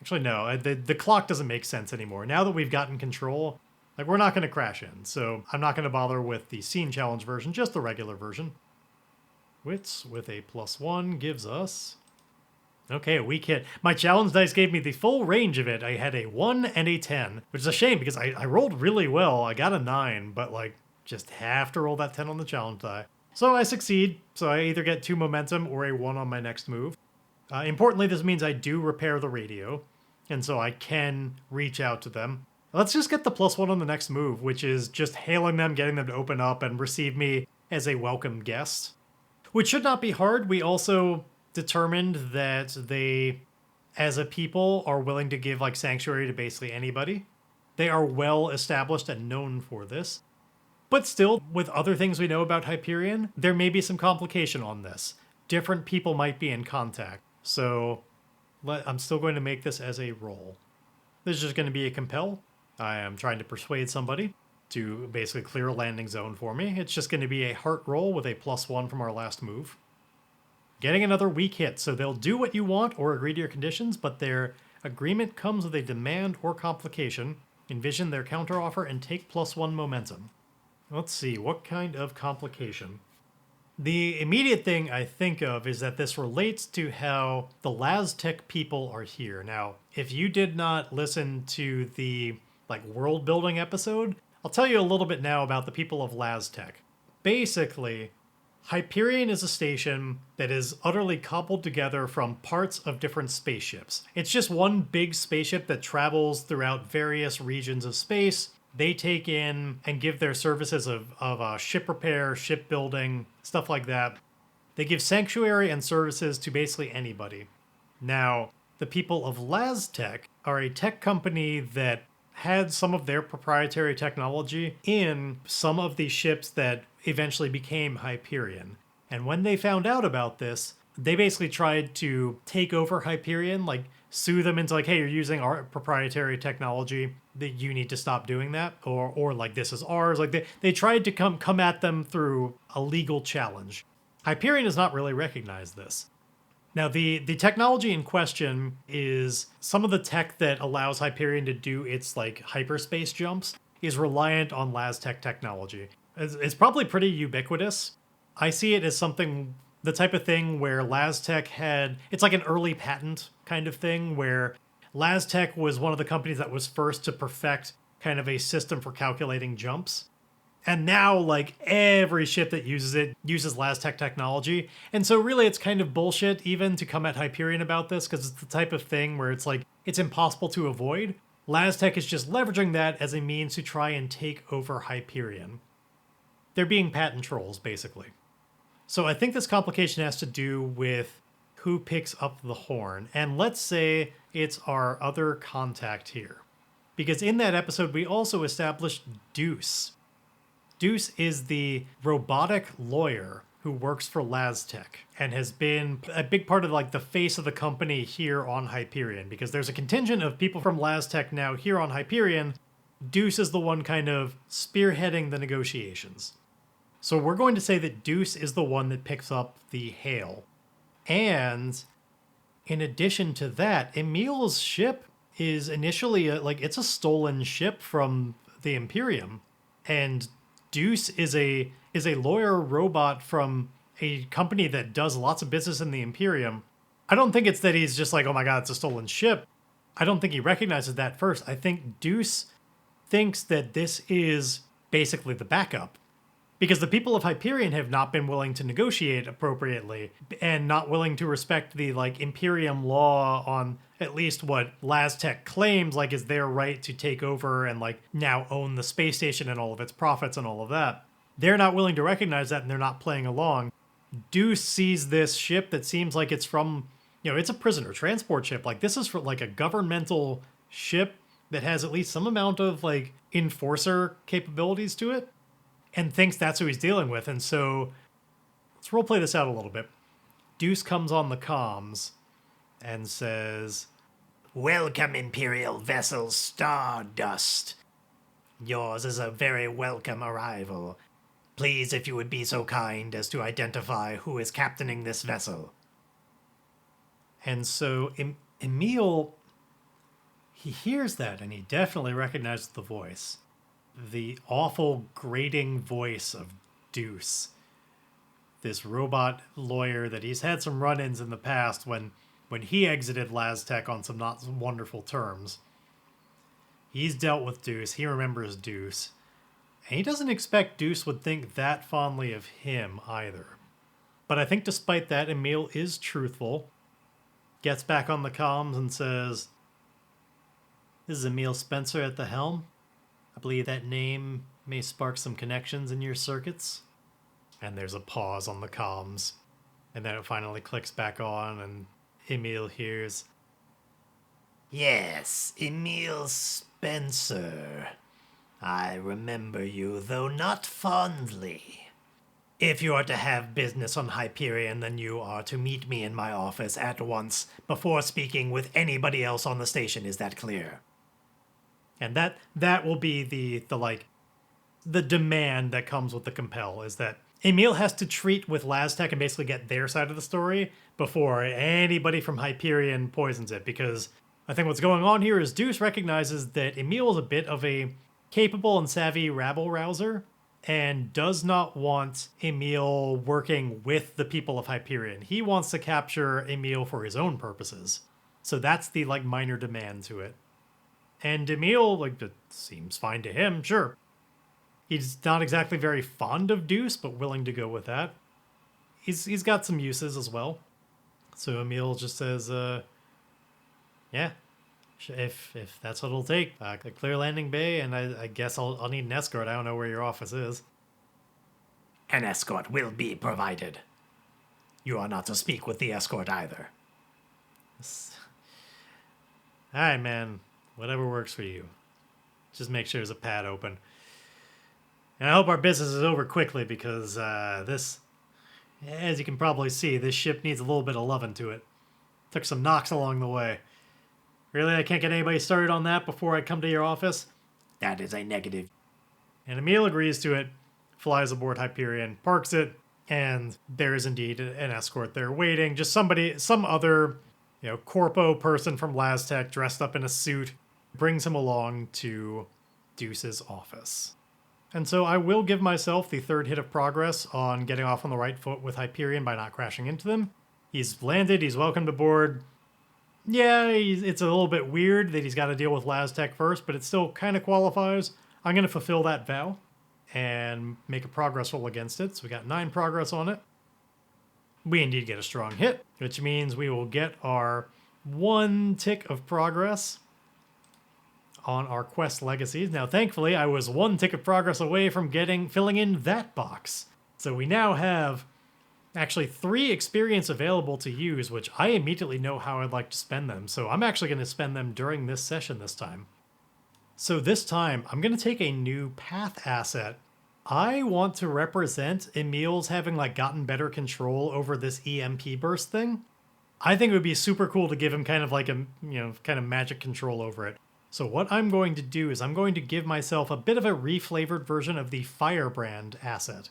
Actually, no, the clock doesn't make sense anymore. Now that we've gotten control, like we're not going to crash in, so I'm not going to bother with the scene challenge version, just the regular version. Wits with a +1 gives us... Okay, a weak hit. My challenge dice gave me the full range of it. I had a 1 and a 10, which is a shame because I rolled really well. I got a 9, but like just have to roll that 10 on the challenge die. So I succeed, so I either get 2 momentum or a 1 on my next move. Importantly, this means I do repair the radio, and so I can reach out to them. Let's just get the +1 on the next move, which is just hailing them, getting them to open up and receive me as a welcome guest. Which should not be hard. We also determined that they, as a people, are willing to give like sanctuary to basically anybody. They are well established and known for this. But still, with other things we know about Hyperion, there may be some complication on this. Different people might be in contact. So I'm still going to make this as a roll. This is just going to be a compel. I am trying to persuade somebody to basically clear a landing zone for me. It's just going to be a heart roll with a +1 from our last move. Getting another weak hit, so they'll do what you want or agree to your conditions, but their agreement comes with a demand or complication. Envision their counteroffer and take +1 momentum. Let's see, what kind of complication? The immediate thing I think of is that this relates to how the Laztec people are here. Now, if you did not listen to the world building episode, I'll tell you a little bit now about the people of Laztec. Basically, Hyperion is a station that is utterly cobbled together from parts of different spaceships. It's just one big spaceship that travels throughout various regions of space. They take in and give their services of ship repair, shipbuilding, stuff like that. They give sanctuary and services to basically anybody. Now, the people of Laztec are a tech company that had some of their proprietary technology in some of the ships that eventually became Hyperion. And when they found out about this, they basically tried to take over Hyperion, like sue them into like, hey, you're using our proprietary technology, that you need to stop doing that, or like this is ours. Like they tried to come at them through a legal challenge. Hyperion has not really recognized this. Now, the technology in question is some of the tech that allows Hyperion to do its like hyperspace jumps is reliant on Laztec technology. It's probably pretty ubiquitous. I see it as something, the type of thing where Laztec it's like an early patent kind of thing where Laztec was one of the companies that was first to perfect kind of a system for calculating jumps. And now, like, every ship that uses it uses Laztec technology. And so really it's kind of bullshit even to come at Hyperion about this, because it's the type of thing where it's like, it's impossible to avoid. Laztec is just leveraging that as a means to try and take over Hyperion. They're being patent trolls, basically. So I think this complication has to do with who picks up the horn. And let's say it's our other contact here. Because in that episode, we also established Deuce. Deuce is the robotic lawyer who works for Laztec and has been a big part of like the face of the company here on Hyperion, because there's a contingent of people from Laztec now here on Hyperion. Deuce is the one kind of spearheading the negotiations. So we're going to say that Deuce is the one that picks up the hail. And in addition to that, Emile's ship is initially it's a stolen ship from the Imperium, and Deuce is a lawyer robot from a company that does lots of business in the Imperium. I don't think it's that he's just like, oh my god, it's a stolen ship. I don't think he recognizes that first. I think Deuce thinks that this is basically the backup. Because the people of Hyperion have not been willing to negotiate appropriately and not willing to respect the Imperium law on at least what Laztec claims is their right to take over and now own the space station and all of its profits and all of that. They're not willing to recognize that, and they're not playing along. Deuce sees this ship that seems like it's from, it's a prisoner transport ship. This is for a governmental ship that has at least some amount of enforcer capabilities to it, and thinks that's who he's dealing with. And so let's roleplay this out a little bit. Deuce comes on the comms and says, "Welcome, Imperial vessel Stardust. Yours is a very welcome arrival. Please, if you would be so kind as to identify who is captaining this vessel." And so Emile, he hears that, and he definitely recognizes the voice. The awful, grating voice of Deuce. This robot lawyer that he's had some run-ins in the past when he exited Laztec on some not wonderful terms. He's dealt with Deuce. He remembers Deuce. And he doesn't expect Deuce would think that fondly of him either. But I think despite that, Emile is truthful. Gets back on the comms and says, "This is Emile Spencer at the helm. I believe that name may spark some connections in your circuits." And there's a pause on the comms. And then it finally clicks back on, and Emile hears, "Yes, Emile Spencer. I remember you, though not fondly. If you are to have business on Hyperion, then you are to meet me in my office at once before speaking with anybody else on the station. Is that clear?" And that will be the demand that comes with the compel, is that Emile has to treat with Laztec and basically get their side of the story before anybody from Hyperion poisons it, because I think what's going on here is Deuce recognizes that Emile is a bit of a capable and savvy rabble-rouser and does not want Emile working with the people of Hyperion. He wants to capture Emile for his own purposes. So that's the minor demand to it. And Emile, it seems fine to him, sure. He's not exactly very fond of Deuce, but willing to go with that. He's got some uses as well. So Emile just says, yeah, if that's what it'll take, a clear landing bay, and I guess I'll need an escort. I don't know where your office is. "An escort will be provided. You are not to speak with the escort either." Alright, man. Whatever works for you. Just make sure there's a pad open. And I hope our business is over quickly, because this, as you can probably see, this ship needs a little bit of loving to it. Took some knocks along the way. Really, I can't get anybody started on that before I come to your office? That is a negative. And Emile agrees to it, flies aboard Hyperion, parks it, and there is indeed an escort there waiting. Just some other, corpo person from Laztec dressed up in a suit, brings him along to Deuce's office. And so I will give myself the third hit of progress on getting off on the right foot with Hyperion by not crashing into them. He's landed, he's welcomed aboard. Yeah, it's a little bit weird that he's got to deal with Laztec first, but it still kind of qualifies. I'm going to fulfill that vow and make a progress roll against it. So we got 9 progress on it. We indeed get a strong hit, which means we will get our 1 tick of progress on our quest legacies. Now, thankfully, I was 1 tick of progress away from filling in that box. So we now have actually 3 experience available to use, which I immediately know how I'd like to spend them. So I'm actually going to spend them during this session this time. So this time, I'm going to take a new path asset. I want to represent Emile's having gotten better control over this EMP burst thing. I think it would be super cool to give him kind of kind of magic control over it. So what I'm going to do is I'm going to give myself a bit of a reflavored version of the Firebrand asset.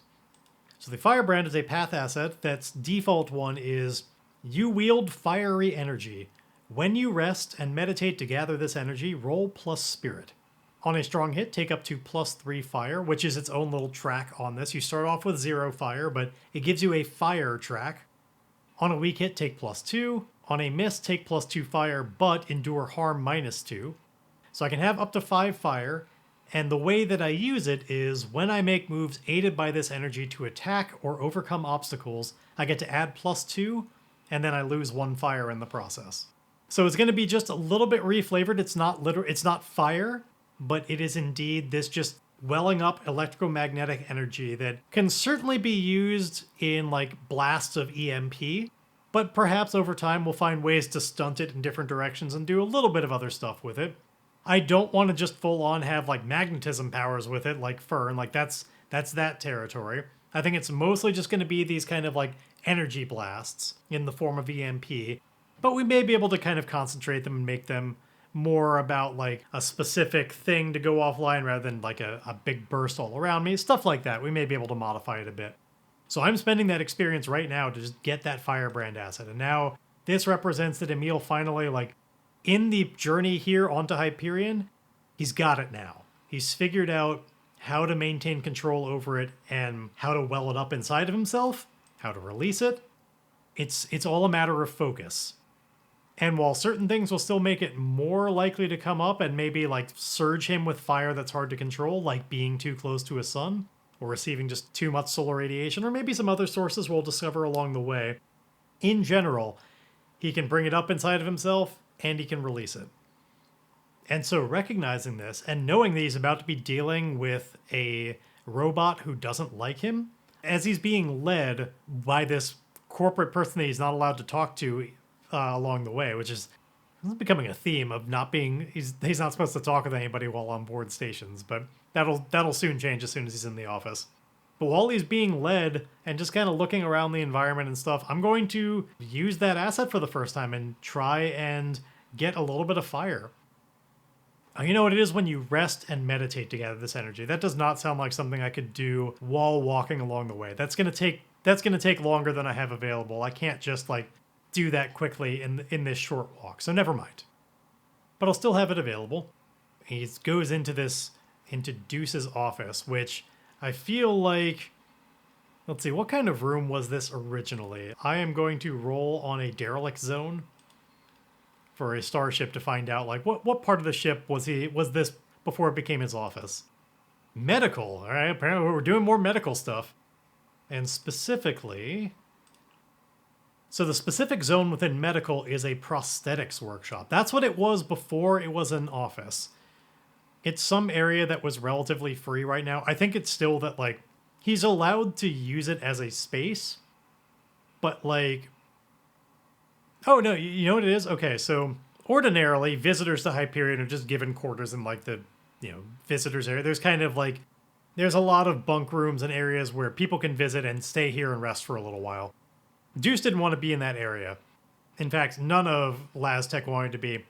So the Firebrand is a path asset that's default one is you wield fiery energy. When you rest and meditate to gather this energy, roll plus spirit. On a strong hit, take up to +3 fire, which is its own little track on this. You start off with 0 fire, but it gives you a fire track. On a weak hit, take +2. On a miss, take +2 fire, but endure harm -2. So I can have up to 5 fire, and the way that I use it is when I make moves aided by this energy to attack or overcome obstacles, I get to add +2, and then I lose 1 fire in the process. So it's going to be just a little bit reflavored. It's not fire, but it is indeed this just welling up electromagnetic energy that can certainly be used in blasts of EMP, but perhaps over time we'll find ways to stunt it in different directions and do a little bit of other stuff with it. I don't want to just full on have magnetism powers with it like Fern, that's that territory. I think it's mostly just going to be these kind of energy blasts in the form of EMP, but we may be able to kind of concentrate them and make them more about a specific thing to go offline rather than a big burst all around me, stuff like that. We may be able to modify it a bit. So I'm spending that experience right now to just get that Firebrand asset, and now this represents that Emile finally in the journey here onto Hyperion, he's got it now. He's figured out how to maintain control over it and how to well it up inside of himself, how to release it. It's all a matter of focus. And while certain things will still make it more likely to come up and maybe like surge him with fire that's hard to control, like being too close to a sun or receiving just too much solar radiation, or maybe some other sources we'll discover along the way, in general, he can bring it up inside of himself and he can release it. And so recognizing this and knowing that he's about to be dealing with a robot who doesn't like him, as he's being led by this corporate person that he's not allowed to talk to along the way, which is becoming a theme of not being, he's not supposed to talk with anybody while on board stations, but that'll soon change as soon as he's in the office. But while he's being led and just kind of looking around the environment and stuff, I'm going to use that asset for the first time and try and get a little bit of fire. You know what it is when you rest and meditate to gather this energy. That does not sound like something I could do while walking along the way. That's gonna take longer than I have available. I can't just like do that quickly in this short walk. So never mind. But I'll still have it available. He goes into Deuce's office, which I feel like, let's see, what kind of room was this originally? I am going to roll on a derelict zone for a starship to find out like what part of the ship was this before it became his office. Medical, all right, apparently we're doing more medical stuff. And specifically, so the specific zone within medical is a prosthetics workshop. That's what it was before it was an office. It's some area that was relatively free right now. I think it's still that like he's allowed to use it as a space, but like, oh no, you know what it is? Okay, so ordinarily visitors to Hyperion are just given quarters in like the, visitors area. There's kind of like, there's a lot of bunk rooms and areas where people can visit and stay here and rest for a little while. Deuce didn't want to be in that area. In fact, none of LazTech wanted to be.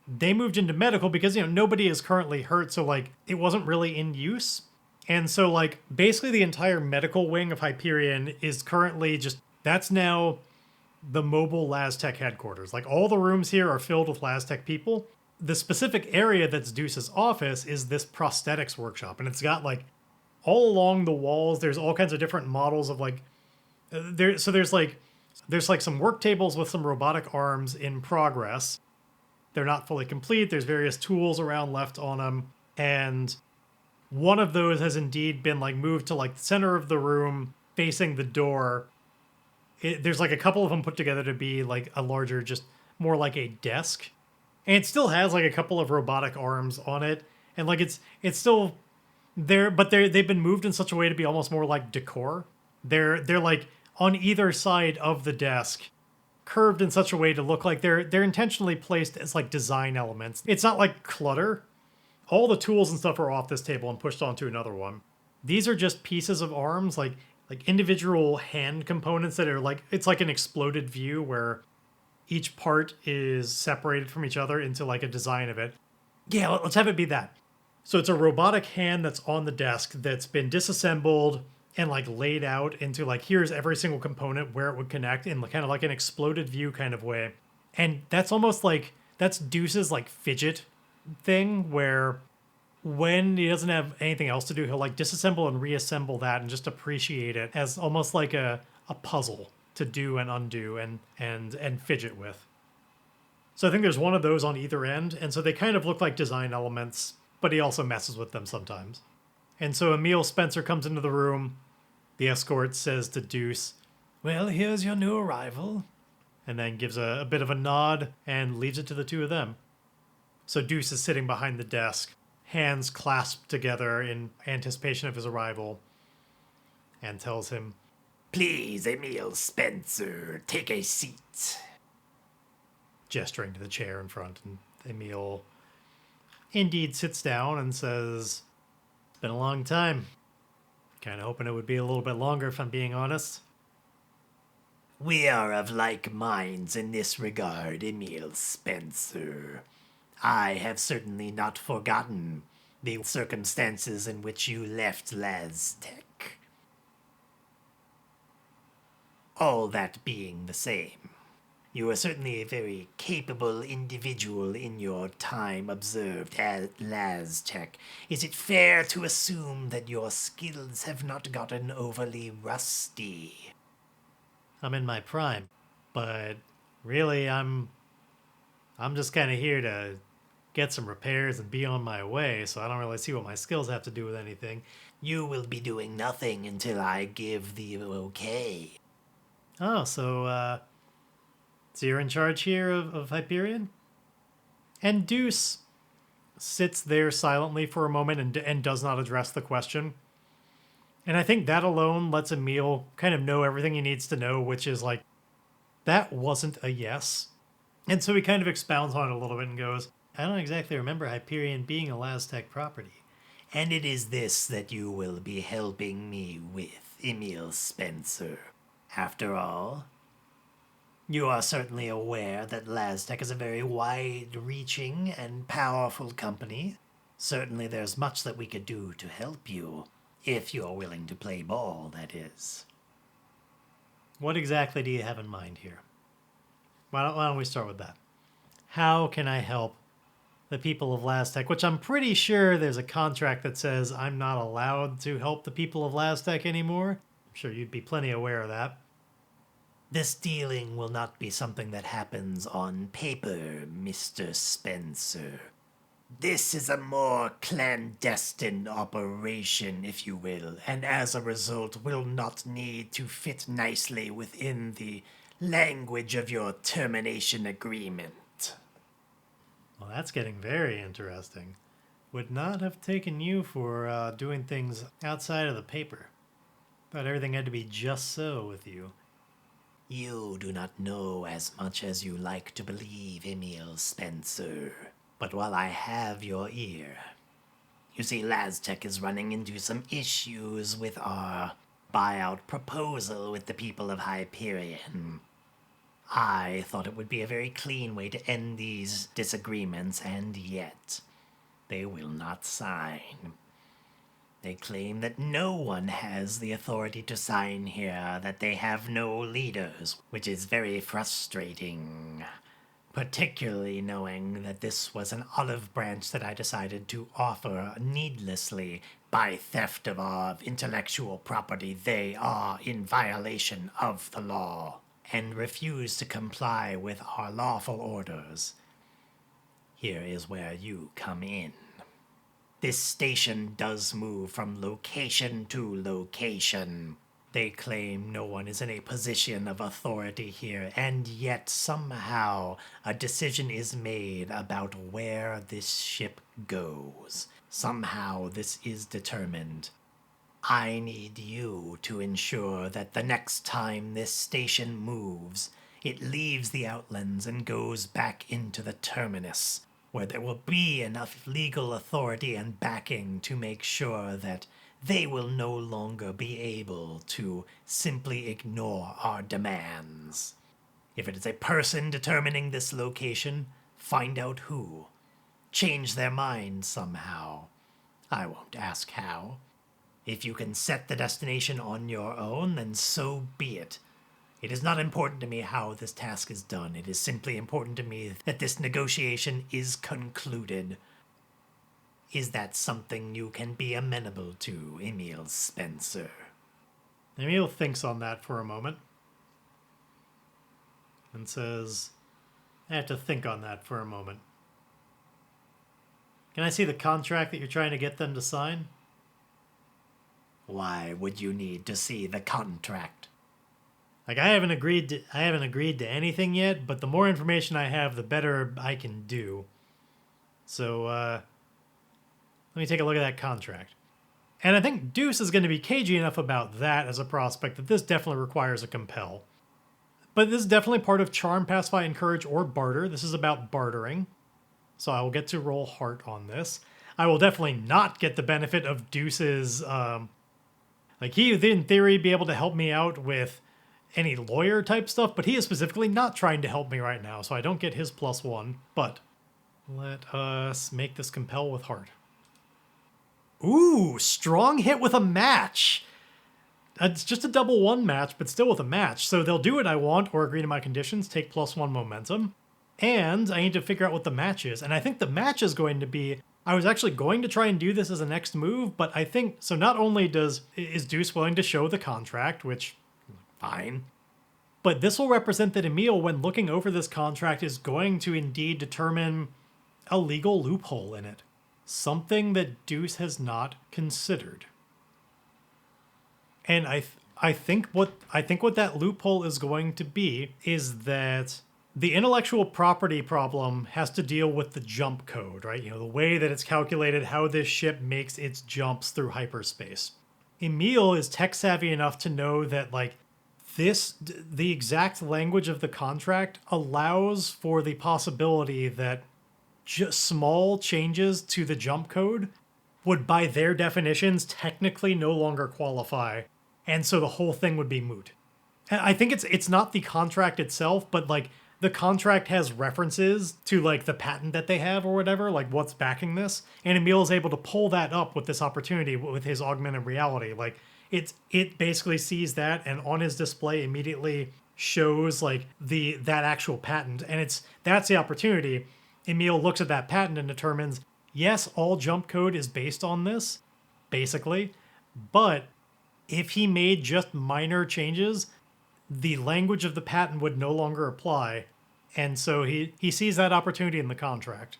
They moved into medical because, nobody is currently hurt, so like it wasn't really in use. And so like basically the entire medical wing of Hyperion is currently just, that's now the mobile LazTech headquarters. Like all the rooms here are filled with LazTech people. The specific area that's Deuce's office is this prosthetics workshop, and it's got like all along the walls, there's all kinds of different models of like, there's like some work tables with some robotic arms in progress. They're not fully complete. There's various tools around left on them. And one of those has indeed been like moved to like the center of the room facing the door. There's like a couple of them put together to be like a larger, just more like a desk. And it still has like a couple of robotic arms on it. And like it's still there, but they've been moved in such a way to be almost more like decor. They're like on either side of the desk, curved in such a way to look like they're intentionally placed as like design elements. It's not like clutter. All the tools and stuff are off this table and pushed onto another one. These are just pieces of arms, like individual hand components that are like, it's like an exploded view where each part is separated from each other into like a design of it. Yeah, let's have it be that. So it's a robotic hand that's on the desk that's been disassembled and like laid out into like, here's every single component where it would connect in kind of like an exploded view kind of way. And that's almost like, that's Deuce's like fidget thing where when he doesn't have anything else to do, he'll like disassemble and reassemble that and just appreciate it as almost like a puzzle to do and undo and fidget with. So I think there's one of those on either end. And so they kind of look like design elements, but he also messes with them sometimes. And so Emile Spencer comes into the room. The escort says to Deuce, "Well, here's your new arrival." And then gives a bit of a nod and leaves it to the two of them. So Deuce is sitting behind the desk, hands clasped together in anticipation of his arrival, and tells him, "Please, Emile Spencer, take a seat." Gesturing to the chair in front. And Emile indeed sits down and says, "It's been a long time. Kind of hoping it would be a little bit longer, if I'm being honest." "We are of like minds in this regard, Emile Spencer. I have certainly not forgotten the circumstances in which you left LazTech. All that being the same, you are certainly a very capable individual in your time observed at LazTech. Is it fair to assume that your skills have not gotten overly rusty?" I'm in my prime, but really I'm I'm just kind of here to get some repairs and be on my way, so I don't really see what my skills have to do with anything. You will be doing nothing until I give the okay. Oh, so you're in charge here of Hyperion? And Deuce sits there silently for a moment and does not address the question. And I think that alone lets Emile kind of know everything he needs to know, which is like, that wasn't a yes. And so he kind of expounds on it a little bit and goes, I don't exactly remember Hyperion being a Laztec property. And it is this that you will be helping me with, Emile Spencer. After all, you are certainly aware that Laztec is a very wide-reaching and powerful company. Certainly there's much that we could do to help you, if you're willing to play ball, that is. What exactly do you have in mind here? Why don't we start with that? How can I help the people of Laztec? Which I'm pretty sure there's a contract that says I'm not allowed to help the people of Laztec anymore. I'm sure you'd be plenty aware of that. This dealing will not be something that happens on paper, Mr. Spencer. This is a more clandestine operation, if you will, and as a result will not need to fit nicely within the language of your termination agreement. Well, that's getting very interesting. Would not have taken you for doing things outside of the paper. Thought everything had to be just so with you. You do not know as much as you like to believe, Emile Spencer. But while I have your ear, you see Laztec is running into some issues with our buyout proposal with the people of Hyperion. I thought it would be a very clean way to end these disagreements, and yet they will not sign. They claim that no one has the authority to sign here, that they have no leaders, which is very frustrating. Particularly knowing that this was an olive branch that I decided to offer needlessly by theft of intellectual property. They are in violation of the law and refuse to comply with our lawful orders. Here is where you come in. This station does move from location to location. They claim no one is in a position of authority here, and yet somehow a decision is made about where this ship goes. Somehow this is determined. I need you to ensure that the next time this station moves, it leaves the Outlands and goes back into the terminus, where there will be enough legal authority and backing to make sure that they will no longer be able to simply ignore our demands. If it is a person determining this location, find out who. Change their mind somehow. I won't ask how. If you can set the destination on your own, then so be it. It is not important to me how this task is done. It is simply important to me that this negotiation is concluded. Is that something you can be amenable to, Emile Spencer? Emile thinks on that for a moment and says, I have to think on that for a moment. Can I see the contract that you're trying to get them to sign? Why would you need to see the contract? Like, I haven't agreed to anything yet, but the more information I have, the better I can do. So, let me take a look at that contract. And I think Deuce is going to be cagey enough about that as a prospect that this definitely requires a compel. But this is definitely part of Charm, Pacify, Encourage, or Barter. This is about bartering. So I will get to roll heart on this. I will definitely not get the benefit of Deuce's... he would, in theory, be able to help me out with any lawyer-type stuff, but he is specifically not trying to help me right now, so I don't get his +1. But let us make this compel with heart. Ooh, strong hit with a match. It's just a double 1 match, but still with a match. So they'll do what I want or agree to my conditions, take +1 momentum. And I need to figure out what the match is. And I think the match is going to be... I was actually going to try and do this as a next move, but I think... So not only is Deuce willing to show the contract, which... fine. But this will represent that Emile, when looking over this contract, is going to indeed determine a legal loophole in it. Something that Deuce has not considered. And I think what that loophole is going to be is that the intellectual property problem has to deal with the jump code, right? You know, the way that it's calculated, how this ship makes its jumps through hyperspace. Emile is tech savvy enough to know that, like, the exact language of the contract allows for the possibility that just small changes to the jump code would, by their definitions, technically no longer qualify. And so the whole thing would be moot. And I think it's not the contract itself, but, like, the contract has references to, like, the patent that they have or whatever, like what's backing this. And Emile is able to pull that up with this opportunity with his augmented reality. Like, it basically sees that, and on his display immediately shows, like, that actual patent. And that's the opportunity. Emile looks at that patent and determines, yes, all jump code is based on this, basically. But if he made just minor changes, the language of the patent would no longer apply. And so he sees that opportunity in the contract.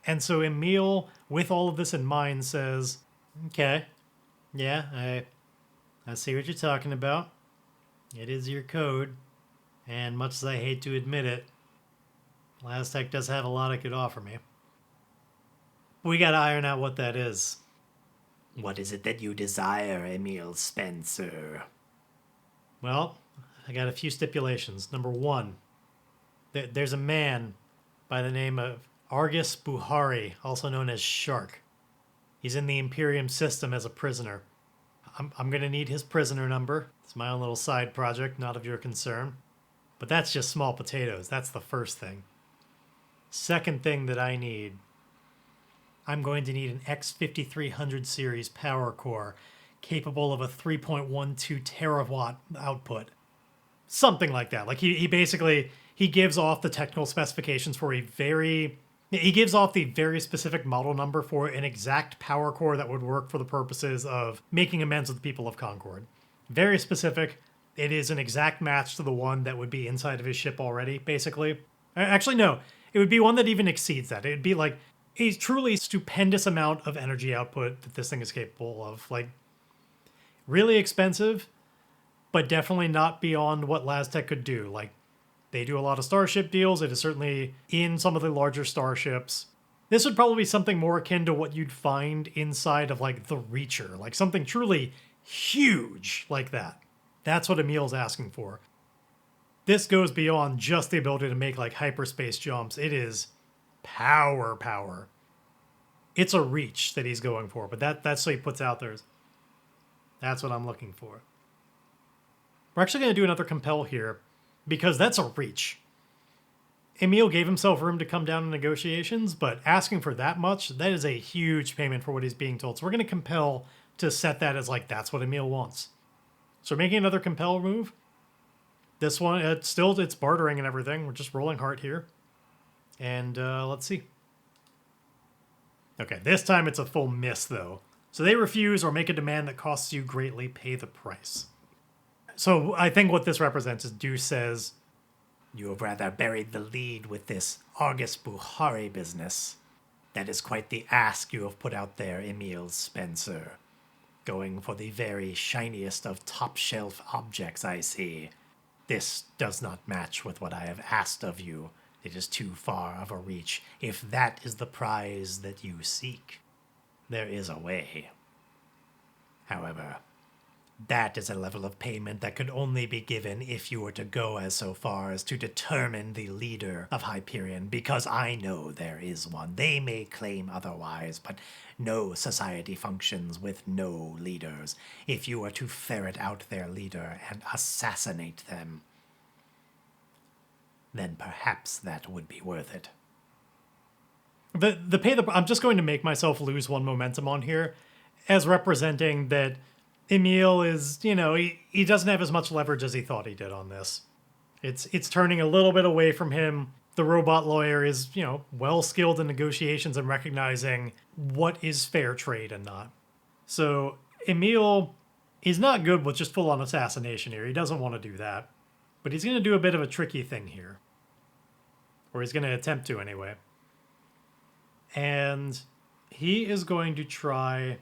And so Emile, with all of this in mind, says, okay, yeah, I see what you're talking about. It is your code. And much as I hate to admit it, LazTech does have a lot it could offer me. We gotta iron out what that is. What is it that you desire, Emile Spencer? Well, I got a few stipulations. Number one, there's a man by the name of Argus Buhari, also known as Shark. He's in the Imperium system as a prisoner. I'm going to need his prisoner number. It's my own little side project, not of your concern. But that's just small potatoes. That's the first thing. Second thing that I need, I'm going to need an X5300 series power core capable of a 3.12 terawatt output. Something like that. Like, he basically, he gives off the technical specifications for he gives off the very specific model number for an exact power core that would work for the purposes of making amends with the people of Concord. Very specific. It is an exact match to the one that would be inside of his ship already, basically. Actually, no. It would be one that even exceeds that. It would be like a truly stupendous amount of energy output that this thing is capable of. Like, really expensive, but definitely not beyond what LazTech could do. Like, they do a lot of Starship deals. It is certainly in some of the larger starships. This would probably be something more akin to what you'd find inside of, like, the Reacher. Like, something truly huge like that. That's what Emile's asking for. This goes beyond just the ability to make, like, hyperspace jumps. It is power. It's a reach that he's going for, but that's what he puts out there. That's what I'm looking for. We're actually going to do another compel here, because that's a reach. Emile gave himself room to come down in negotiations, but asking for that much, that is a huge payment for what he's being told. So we're going to compel to set that as, like, that's what Emile wants. So we're making another compel move. This one, it's bartering and everything. We're just rolling heart here. And let's see. Okay, this time it's a full miss, though. So they refuse or make a demand that costs you greatly, pay the price. So I think what this represents is Deuce says, You have rather buried the lead with this Argus Buhari business. That is quite the ask you have put out there, Emile Spencer. Going for the very shiniest of top-shelf objects, I see. This does not match with what I have asked of you. It is too far of a reach. If that is the prize that you seek, there is a way. However, that is a level of payment that could only be given if you were to go as so far as to determine the leader of Hyperion, because I know there is one. They may claim otherwise, but no society functions with no leaders. If you were to ferret out their leader and assassinate them, then perhaps that would be worth it. I'm just going to make myself lose one momentum on here as representing that Emile is, he doesn't have as much leverage as he thought he did on this. It's turning a little bit away from him. The robot lawyer is, well skilled in negotiations and recognizing what is fair trade and not. So Emile is not good with just full-on assassination here. He doesn't want to do that. But he's going to do a bit of a tricky thing here. Or he's going to attempt to anyway. And he is going to try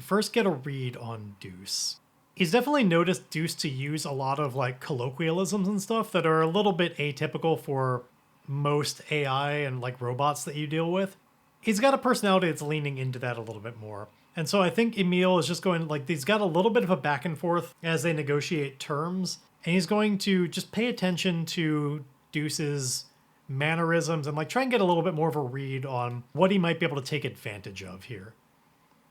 first get a read on Deuce. He's definitely noticed Deuce to use a lot of like colloquialisms and stuff that are a little bit atypical for most AI and like robots that you deal with. He's got a personality that's leaning into that a little bit more. And so I think Emile is just going like, he's got a little bit of a back and forth as they negotiate terms. And he's going to just pay attention to Deuce's mannerisms and like try and get a little bit more of a read on what he might be able to take advantage of here.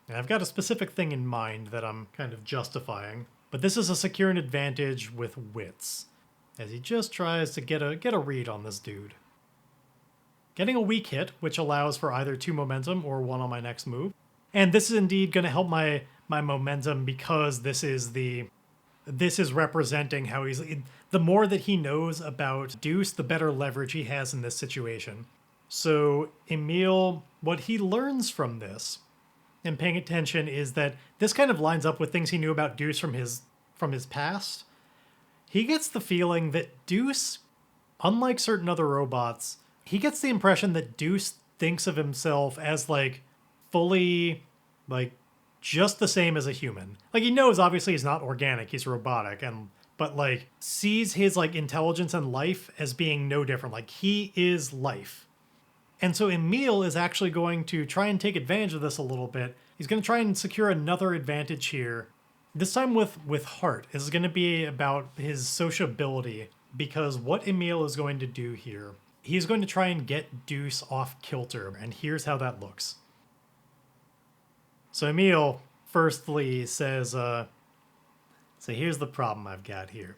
And I've got a specific thing in mind that I'm kind of justifying, but this is a secure an advantage with wits, as he just tries to get a read on this dude. Getting a weak hit, which allows for either 2 momentum or 1 on my next move. And this is indeed going to help my momentum because this is representing how he's... The more that he knows about Deuce, the better leverage he has in this situation. So Emile, what he learns from this, and paying attention, is that this kind of lines up with things he knew about Deuce from his past. He gets the feeling that Deuce, unlike certain other robots, he gets the impression that Deuce thinks of himself as like fully like just the same as a human. Like he knows obviously he's not organic, he's robotic, but like sees his like intelligence and life as being no different. Like he is life. And so Emile is actually going to try and take advantage of this a little bit. He's going to try and secure another advantage here. This time with heart. This is going to be about his sociability, because what Emile is going to do here, he's going to try and get Deuce off kilter, and here's how that looks. So Emile firstly says, so here's the problem I've got here,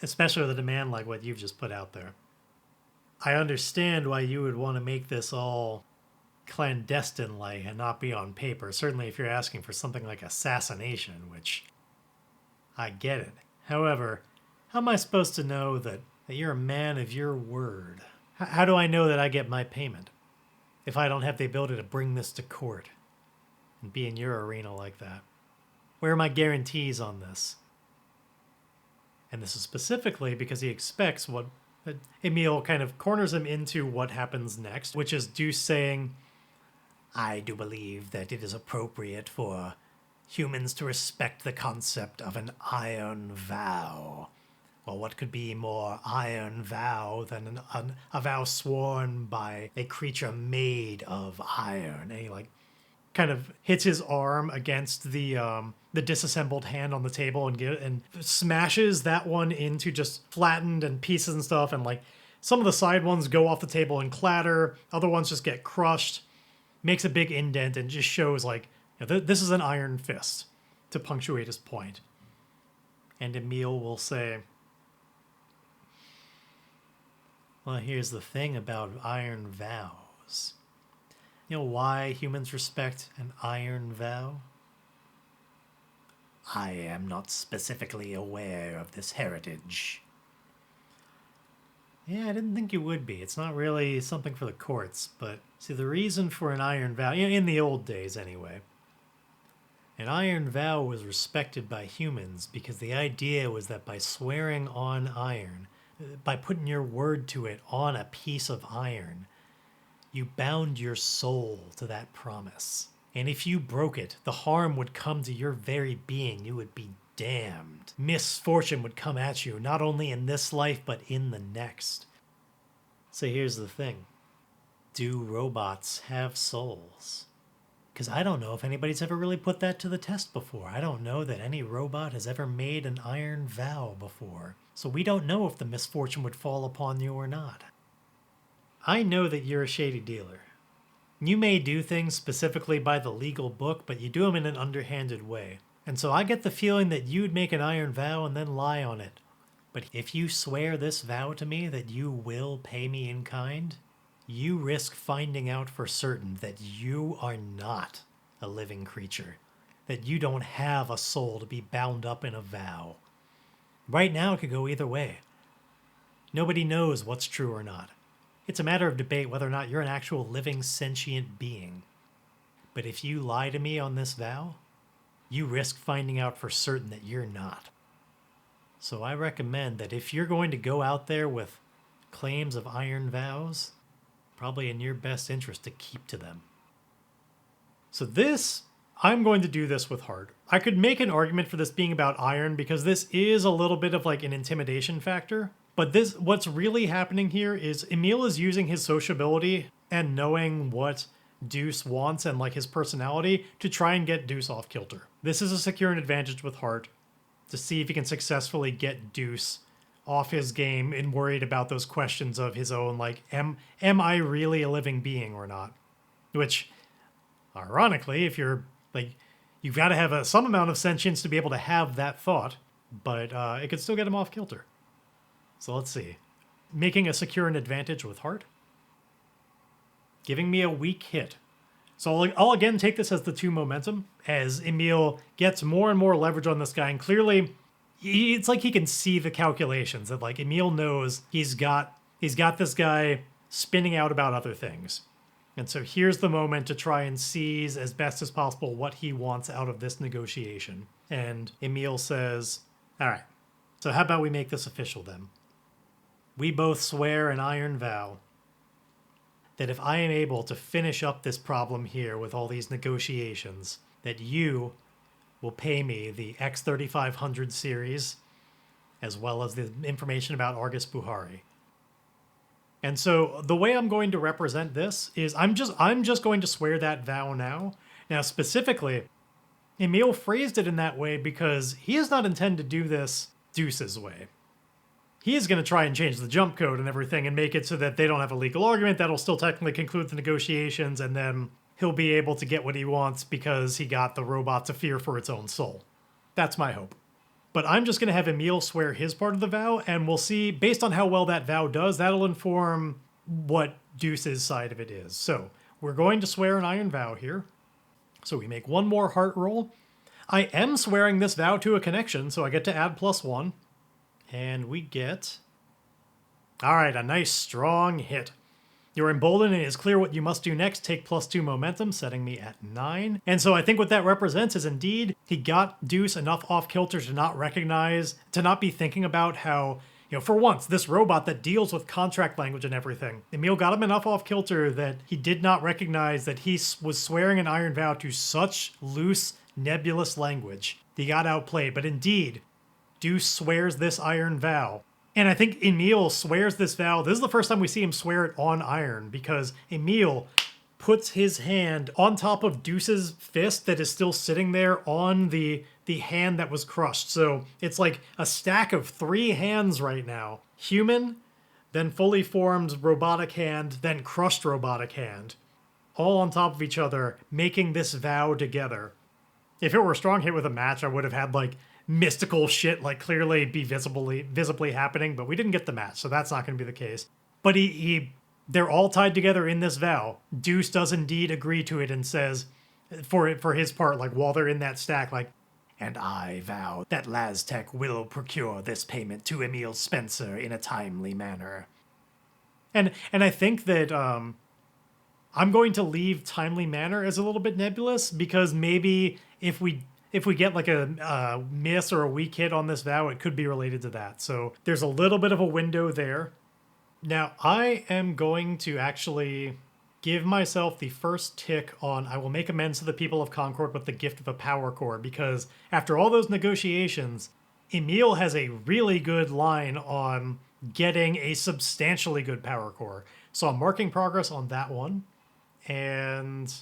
especially with a demand like what you've just put out there. I understand why you would want to make this all clandestine-like and not be on paper. Certainly if you're asking for something like assassination, which I get it. However, how am I supposed to know that you're a man of your word? How do I know that I get my payment if I don't have the ability to bring this to court and be in your arena like that? Where are my guarantees on this? And this is specifically because he expects what Emile kind of corners him into what happens next, which is Deuce saying, I do believe that it is appropriate for humans to respect the concept of an iron vow. Well, what could be more iron vow than a vow sworn by a creature made of iron? And he like kind of hits his arm against the disassembled hand on the table and smashes that one into just flattened and pieces and stuff. And like some of the side ones go off the table and clatter. Other ones just get crushed. Makes a big indent and just shows like, you know, this is an iron fist to punctuate his point. And Emile will say, well, here's the thing about iron vows. You know why humans respect an iron vow? I am not specifically aware of this heritage. Yeah, I didn't think you would be. It's not really something for the courts, but see, the reason for an iron vow, in the old days anyway, an iron vow was respected by humans because the idea was that by swearing on iron, by putting your word to it on a piece of iron, you bound your soul to that promise. And if you broke it, the harm would come to your very being. You would be damned. Misfortune would come at you, not only in this life, but in the next. So here's the thing. Do robots have souls? Because I don't know if anybody's ever really put that to the test before. I don't know that any robot has ever made an iron vow before. So we don't know if the misfortune would fall upon you or not. I know that you're a shady dealer. You may do things specifically by the legal book, but you do them in an underhanded way. And so I get the feeling that you'd make an iron vow and then lie on it. But if you swear this vow to me that you will pay me in kind, you risk finding out for certain that you are not a living creature, that you don't have a soul to be bound up in a vow. Right now it could go either way. Nobody knows what's true or not. It's a matter of debate whether or not you're an actual living sentient being. But if you lie to me on this vow, you risk finding out for certain that you're not. So I recommend that if you're going to go out there with claims of iron vows, probably in your best interest to keep to them. So this, I'm going to do this with heart. I could make an argument for this being about iron because this is a little bit of like an intimidation factor. But this, what's really happening here is Emile is using his sociability and knowing what Deuce wants and like his personality to try and get Deuce off kilter. This is a secure an advantage with heart to see if he can successfully get Deuce off his game and worried about those questions of his own, like, am I really a living being or not? Which, ironically, if you're, like, you've got to have some amount of sentience to be able to have that thought, but it could still get him off kilter. So let's see. Making a secure an advantage with heart. Giving me a weak hit. So I'll again take this as the 2 momentum, as Emile gets more and more leverage on this guy, and clearly it's like he can see the calculations that like Emile knows he's got this guy spinning out about other things. And so here's the moment to try and seize as best as possible what he wants out of this negotiation. And Emile says, all right, so how about we make this official then? We both swear an iron vow that if I am able to finish up this problem here with all these negotiations, that you will pay me the X3500 series, as well as the information about Argus Buhari. And so the way I'm going to represent this is I'm just going to swear that vow now. Now, specifically, Emile phrased it in that way because he does not intend to do this Deuce's way. He is going to try and change the jump code and everything and make it so that they don't have a legal argument. That'll still technically conclude the negotiations, and then he'll be able to get what he wants because he got the robot to fear for its own soul. That's my hope. But I'm just going to have Emile swear his part of the vow, and we'll see, based on how well that vow does, that'll inform what Deuce's side of it is. So we're going to swear an iron vow here. So we make one more heart roll. I am swearing this vow to a connection, so I get to add +1. And we get... all right, a nice strong hit. You're emboldened and it is clear what you must do next. Take +2 momentum, setting me at 9. And so I think what that represents is indeed he got Deuce enough off kilter to not recognize, to not be thinking about how, you know, for once, this robot that deals with contract language and everything, Emile got him enough off kilter that he did not recognize that he was swearing an iron vow to such loose, nebulous language. He got outplayed, but indeed, Deuce swears this iron vow. And I think Emile swears this vow. This is the first time we see him swear it on iron, because Emile puts his hand on top of Deuce's fist that is still sitting there on the hand that was crushed. So it's like a stack of 3 hands right now. Human, then fully formed robotic hand, then crushed robotic hand. All on top of each other, making this vow together. If it were a strong hit with a match, I would have had like mystical shit like clearly be visibly happening, but we didn't get the match, so that's not going to be the case. But they're all tied together in this vow. Deuce does indeed agree to it and says, for his part, like while they're in that stack, like, and I vow that Laztec will procure this payment to Emile Spencer in a timely manner. And I think that I'm going to leave timely manner as a little bit nebulous, because maybe if we get like a miss or a weak hit on this vow, it could be related to that. So there's a little bit of a window there. Now, I am going to actually give myself the first tick on I will make amends to the people of Concord with the gift of a power core, because after all those negotiations, Emile has a really good line on getting a substantially good power core. So I'm marking progress on that one. And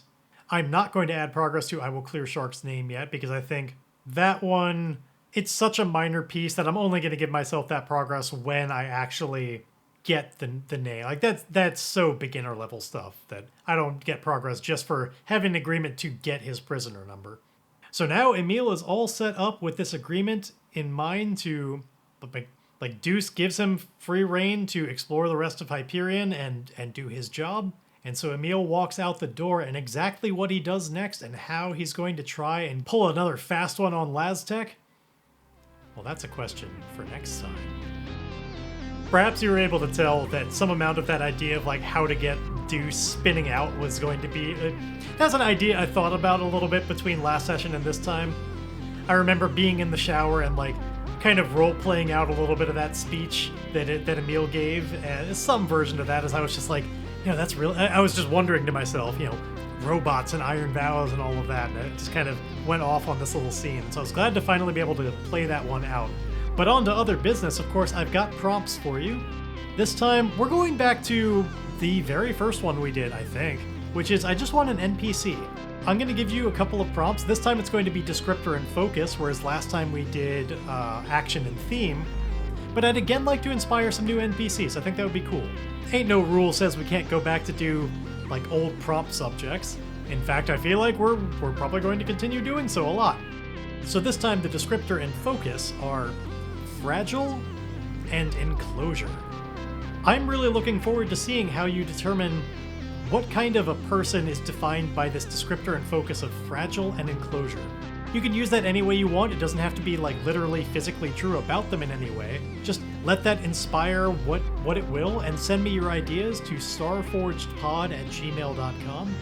I'm not going to add progress to I Will Clear Shark's name yet, because I think that one, it's such a minor piece that I'm only going to give myself that progress when I actually get the name. Like that's so beginner level stuff that I don't get progress just for having an agreement to get his prisoner number. So now Emile is all set up with this agreement in mind to, like Deuce gives him free reign to explore the rest of Hyperion and do his job. And so Emile walks out the door, and exactly what he does next and how he's going to try and pull another fast one on Laztec, well, that's a question for next time. Perhaps you were able to tell that some amount of that idea of like how to get Deuce spinning out was going to be... that's an idea I thought about a little bit between last session and this time. I remember being in the shower and like kind of role-playing out a little bit of that speech that Emile gave, and some version of that, as I was just like, that's real. I was just wondering to myself, robots and iron vows and all of that, and it just kind of went off on this little scene. So I was glad to finally be able to play that one out. But on to other business, of course, I've got prompts for you. This time, we're going back to the very first one we did, I think, which is I just want an NPC. I'm going to give you a couple of prompts. This time it's going to be descriptor and focus, whereas last time we did action and theme. But I'd again like to inspire some new NPCs. I think that would be cool. Ain't no rule says we can't go back to do like old prompt subjects. In fact, I feel like we're probably going to continue doing so a lot. So this time the descriptor and focus are fragile and enclosure. I'm really looking forward to seeing how you determine what kind of a person is defined by this descriptor and focus of fragile and enclosure. You can use that any way you want. It doesn't have to be like literally physically true about them in any way. Just let that inspire what it will, and send me your ideas to starforgedpod@gmail.com.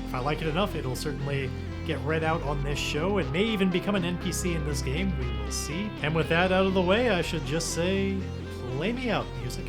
If I like it enough, it'll certainly get read out on this show and may even become an NPC in this game. We will see. And with that out of the way, I should just say, play me out, music.